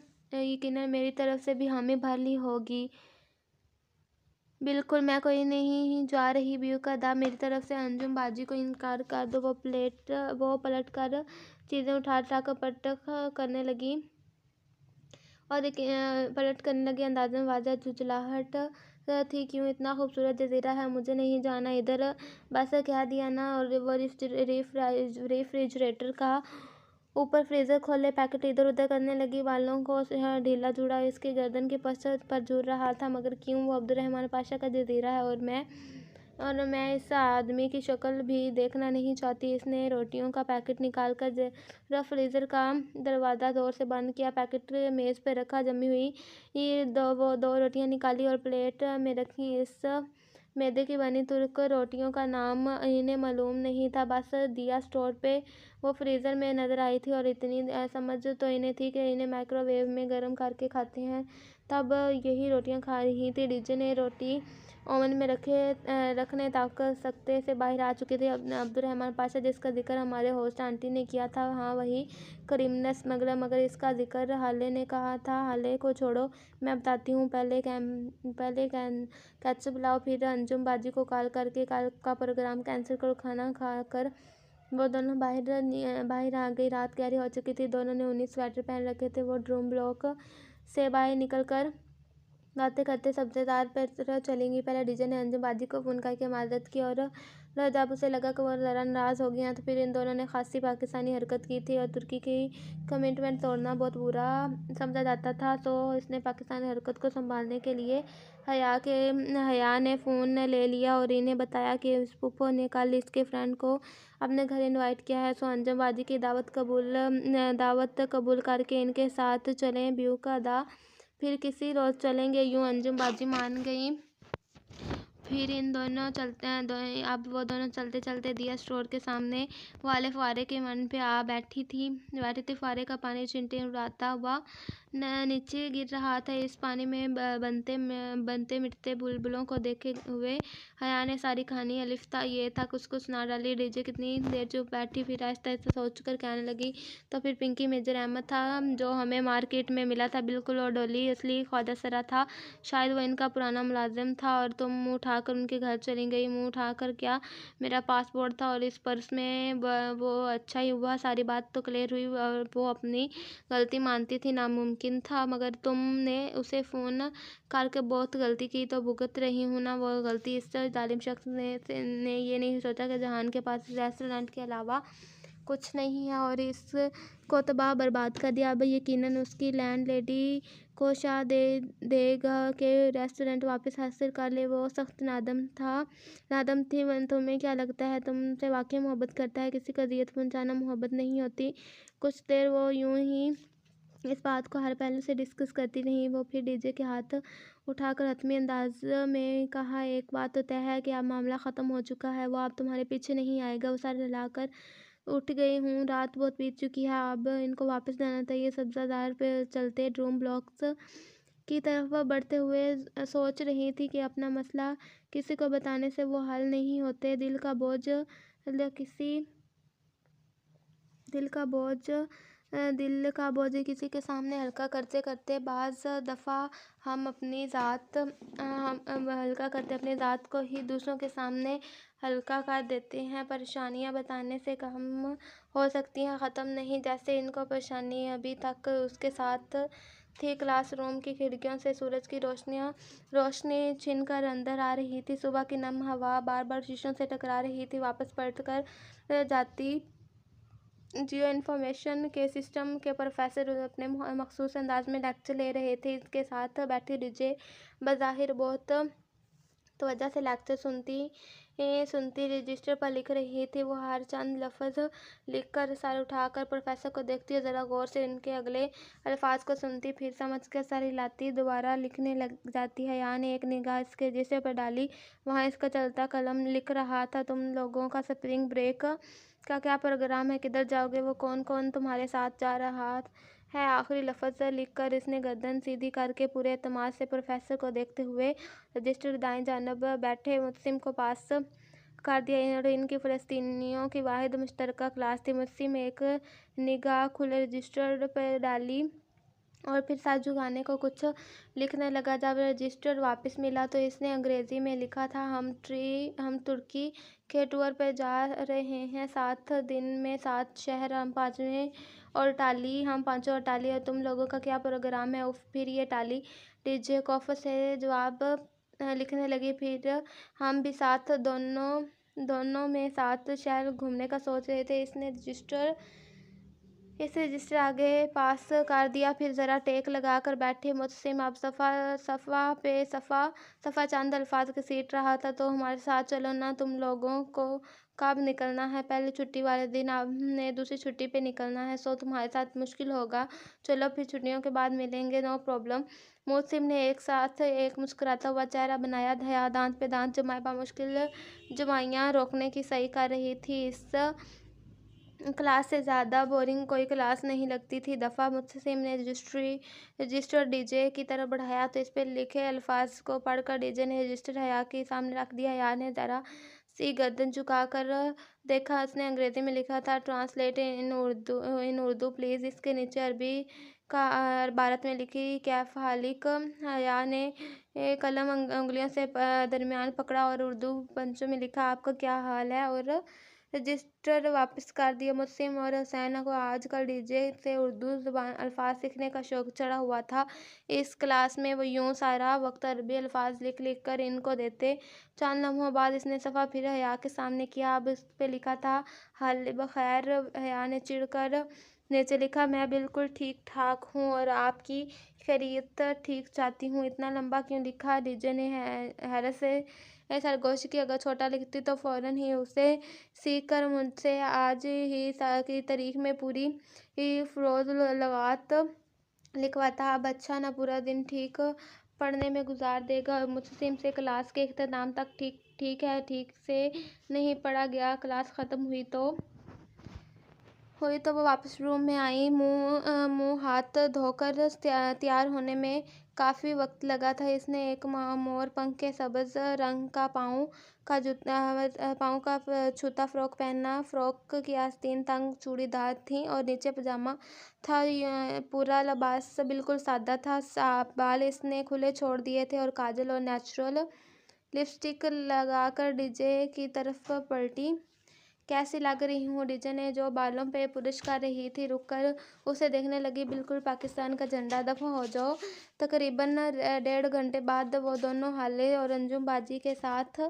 मेरी तरफ से भी हामी भाली होगी। बिल्कुल, मैं कोई नहीं जा रही। ब्यू का दा मेरी तरफ से। अंजुम बाजी को इनकार कर दो। वो पलट कर चीज़ें उठा कर पटक करने लगी और पलट करने लगी। अंदाज़न वाज़ह झुंझलाहट थी, क्यों? इतना खूबसूरत जज़ीरा है, मुझे नहीं जाना इधर, बस कह दिया ना। और वो रेफ्रिजरेटर का ऊपर फ्रीज़र खोले पैकेट इधर उधर करने लगी। बालों को ढीला जुड़ा इसकी गर्दन के पश्चात पर झूल रहा था, मगर क्यों? वो अब्दुर्रहमान पाशा का जज़ीरा है और मैं इस आदमी की शक्ल भी देखना नहीं चाहती। इसने रोटियों का पैकेट निकाल कर जरा फ्रीज़र का दरवाज़ा ज़ोर से बंद किया। पैकेट मेज़ पर रखा। जमी हुई ये दो रोटियां निकाली और प्लेट में रखी। इस मैदे की बनी तुर्क रोटियों का नाम इन्हें मालूम नहीं था, बस दिया स्टोर पे वो फ्रीज़र में नज़र आई थी और इतनी समझ तो इन्हें थी कि इन्हें माइक्रोवेव में गर्म करके खाते हैं। तब यही रोटियां खा रही थी। डीजे ने रोटी ओवन में रखने तक सकते से बाहर आ चुके थे। अब्दुर्रहमान पाशा, जिसका जिक्र हमारे होस्ट आंटी ने किया था, हाँ वही क्रिमिनल स्मगलर, मगर इसका जिक्र हाले ने कहा था। हाले को छोड़ो, मैं बताती हूँ। पहले कैचअप लाओ, फिर अंजुम बाजी को कॉल करके कल का प्रोग्राम कैंसिल करो। खाना खाकर वो दोनों बाहर आ गई। रात गहरी हो चुकी थी। दोनों ने 19 स्वेटर पहन रखे थे। वो ड्रूम ब्लॉक से बाहर निकल कर बातें करते सब्जेदार पर चलेंगी। पहले डीजे ने अंजुम बाजी को फ़ोन करके माजरत की और जब उसे लगा कि वो ज़रा नाराज़ हो गई हैं, तो फिर इन दोनों ने खासी पाकिस्तानी हरकत की थी और तुर्की की कमिटमेंट तोड़ना बहुत बुरा समझा जाता था। तो इसने पाकिस्तानी हरकत को संभालने के लिए हया ने फ़ोन ले लिया और इन्हें बताया कि इस पुप्पो ने कल इसके फ्रेंड को अपने घर इनवाइट किया है। सो अंजुम बाजी की दावत कबूल करके इनके साथ चलें। ब्यू का दा फिर किसी रोज़ चलेंगे। यूँ अंजुम बाजी मान गई। फिर इन दोनों अब वो दोनों चलते चलते दिया स्टोर के सामने वाले फुआरे के मन पे आ बैठी थी। फुआरे का पानी चिंटे उड़ाता हुआ नीचे गिर रहा था। इस पानी में बनते मिटते बुलबुलों को देखे हुए हया ने सारी कहानी अलिफ था ये था कुछ सुना डाली। डीजे कितनी देर चुप बैठी, फिर आहिस्ता आहिस्ता सोच कर कहने लगी, तो फिर पिंकी मेजर अहमद था जो हमें मार्केट में मिला था, बिल्कुल। और डोली असली ख्वाजा सरा था, शायद वो इनका पुराना मुलाजिम था। और तुम मुँह उठाकर उनके घर चली गई। मुँह उठाकर क्या? मेरा पासपोर्ट था और इस पर्स में वो अच्छा ही हुआ, सारी बात तो क्लियर हुई। और वो अपनी गलती मानती थी, नामुमकिन था, मगर तुमने उसे फ़ोन करके बहुत गलती की, तो भुगत रही हूँ ना वो गलती। इस जालिम शख्स ने ये नहीं सोचा कि जहान के पास रेस्टोरेंट के अलावा कुछ नहीं है और इसको तबाह बर्बाद कर दिया। अब यकीनन उसकी लैंडलेडी को शाह देगा कि रेस्टोरेंट वापस हासिल कर ले। वो सख्त नादम थी। तुम्हें क्या लगता है तुमसे वाकई मोहब्बत करता है? किसी को अजियत पहुंचाना मोहब्बत नहीं होती। कुछ देर वो यूं ही इस बात को हर पहलू से डिस्कस करती रही। वो फिर डीजे के हाथ उठाकर हतमी अंदाज में कहा, एक बात तो तय है कि अब मामला ख़त्म हो चुका है। वो अब तुम्हारे पीछे नहीं आएगा। वो सर हिलाकर उठ गई हूँ, रात बहुत बीत चुकी है, अब इनको वापस जाना चाहिए। सब्जादार पे चलते ड्रूम ब्लॉक्स की तरफ बढ़ते हुए सोच रही थी कि अपना मसला किसी को बताने से वो हल नहीं होते। दिल का बोझ किसी के सामने हल्का करते करते बाज़ दफ़ा हम अपनी ज़ात को ही दूसरों के सामने हल्का कर देते हैं। परेशानियां बताने से कम हो सकती हैं, ख़त्म नहीं। जैसे इनको परेशानी अभी तक उसके साथ थी। क्लासरूम की खिड़कियों से सूरज की रोशनी छिन कर अंदर आ रही थी। सुबह की नम हवा बार बार शीशों से टकरा रही थी। वापस पलट कर जाती जियो इन्फॉर्मेशन के सिस्टम के प्रोफेसर अपने मखसूस अंदाज में लेक्चर ले रहे थे। इसके साथ बैठी डीजे बज़ाहिर बहुत तवज्जो से लेक्चर सुनती रजिस्टर पर लिख रही थी। वो हर चंद लफ्ज़ लिखकर सर उठाकर प्रोफेसर को देखती और ज़रा गौर से उनके अगले अल्फाज को सुनती, फिर समझकर सर हिलाती, दोबारा लिखने लग जाती है। यहाँ ने एक निगाह इसके रजिस्टर पर डाली। वहाँ इसका चलता कलम लिख रहा था, तुम लोगों का स्प्रिंग ब्रेक का क्या प्रोग्राम है? किधर जाओगे? वो कौन तुम्हारे साथ जा रहा है? आखिरी लफ्ज़ लिखकर इसने गर्दन सीधी करके पूरे एतमाद से प्रोफेसर को देखते हुए रजिस्टर दाएं जानब बैठे मुस्लिम को पास कर दिया। और इनकी फ़लस्तीनियों की वाहिद मुश्तरका क्लास थी। मुस्लिम एक निगाह खुले रजिस्टर पर डाली और फिर साथ झुकाने को कुछ लिखने लगा। जब रजिस्टर वापस मिला तो इसने अंग्रेज़ी में लिखा था, हम तुर्की के टूर पर जा रहे हैं। 7 दिन में 7 शहर, हम पाँचों और तुम लोगों का क्या प्रोग्राम है? उफ, फिर ये टाली। डीजे कॉफ से जवाब लिखने लगी, फिर हम भी साथ, दोनों में 7 शहर घूमने का सोच रहे थे। इस रजिस्टर आगे पास कर दिया, फिर ज़रा टेक लगा कर बैठे मुस्लिम। अब सफ़ा चंद अल्फाज घसीट रहा था, तो हमारे साथ चलो ना, तुम लोगों को कब निकलना है? पहले छुट्टी वाले दिन, हमने दूसरी छुट्टी पे निकलना है, सो तुम्हारे साथ मुश्किल होगा। चलो फिर छुट्टियों के बाद मिलेंगे, नो प्रॉब्लम। मुस्लिम ने एक मुस्कुराता हुआ चेहरा बनाया। हया दांत पे दांत जमाए बामुश्किल जमाइयाँ रोकने की सही कर रही थी। क्लास से ज़्यादा बोरिंग कोई क्लास नहीं लगती थी। दफ़ा मुतसिम ने रजिस्टर डीजे की तरफ बढ़ाया तो इस पर लिखे अल्फाज को पढ़कर डीजे ने रजिस्टर हया के सामने रख दिया। हया ने ज़रा सी गर्दन झुकाकर देखा। उसने अंग्रेज़ी में लिखा था, ट्रांसलेट इन उर्दू प्लीज़। इसके नीचे अरबी का भारत में लिखी कैफ हालिक। हया ने कलम उंगलियों से दरमियान पकड़ा और उर्दू पंचों में लिखा, आपका क्या हाल है, और रजिस्टर वापस कर दिया। मुस्लिम और हुसैन को आजकल डीजे से उर्दू ज़ुबान अल्फाज सीखने का शौक़ चढ़ा हुआ था। इस क्लास में वो यूँ सारा वक्त अरबी अल्फाज लिख लिख कर इनको देते। चंद लम्हों बाद इसने सफ़ा फिर हया के सामने किया। अब इस पे लिखा था, हाल बखैर। हया ने चिढ़ कर नीचे लिखा, मैं बिल्कुल ठीक ठाक हूँ और आपकी खैरियत ठीक चाहती हूँ। इतना लंबा क्यों लिखा? डीजे ने हैरत से सरगोशी की। अगर छोटा लिखती तो फ़ौरन ही उसे सीख कर मुझसे आज ही की तारीख में पूरी फ़रोज़ लगात लिखवाता। अब अच्छा ना पूरा दिन ठीक पढ़ने में गुजार देगा। मुतसिम से क्लास के इख्तिताम तक ठीक है, ठीक से नहीं पढ़ा गया। क्लास ख़त्म हुई तो वो वापस रूम में आई। मुँह हाथ धोकर तैयार होने में काफ़ी वक्त लगा था। इसने एक मोर पंख के सब्ज़ रंग का पाँव का छूता फ़्रॉक पहना। फ़्रॉक की आस्तीन तंग चूड़ीदार थी और नीचे पजामा था। पूरा लिबास बिल्कुल सादा था। बाल इसने खुले छोड़ दिए थे और काजल और नेचुरल लिपस्टिक लगाकर डीजे की तरफ पलटी। कैसी लग रही हूँ? डीजे ने जो बालों पे पुलिश कर रही थी रुककर उसे देखने लगी। बिल्कुल पाकिस्तान का झंडा। दफ़ा हो जाओ। तकरीबन 1.5 घंटे बाद वो दोनों हाले और अंजुम बाजी के साथ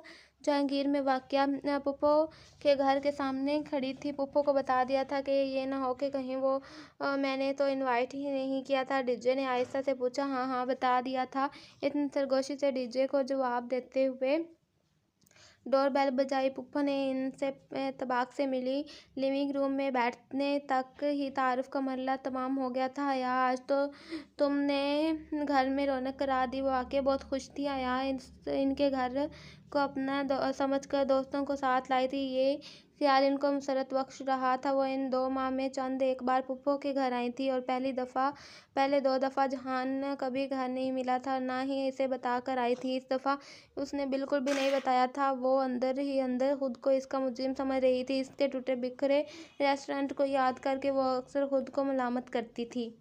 जहांगीर में वाक़या पुप्पो के घर के सामने खड़ी थी। पुप्पो को बता दिया था कि ये ना हो कि कहीं वो मैंने तो इनवाइट ही नहीं किया था। डीजे ने आहिस्ता से पूछा, हाँ हाँ बता दिया था। इतनी सरगोशी से डीजे को जवाब देते हुए डोर बेल बजाई। पुप्पो ने इनसे तबाक से मिली। लिविंग रूम में बैठने तक ही तारुफ का मरहला तमाम हो गया था। हया, आज तो तुमने घर में रौनक करा दी। वो आके बहुत खुश थी। हया इनके घर को अपना समझ कर दोस्तों को साथ लाई थी। ये ख्याल इनको मसरत बख्श रहा था। वो इन 2 माह में चंद एक बार पुप्पो के घर आई थी और पहले 2 दफ़ा जहान कभी घर नहीं मिला था, ना ही इसे बता कर आई थी। इस दफ़ा उसने बिल्कुल भी नहीं बताया था। वो अंदर ही अंदर खुद को इसका मुजरिम समझ रही थी। इसके टूटे बिखरे रेस्टोरेंट को याद करके वो अक्सर खुद को मलामत करती थी।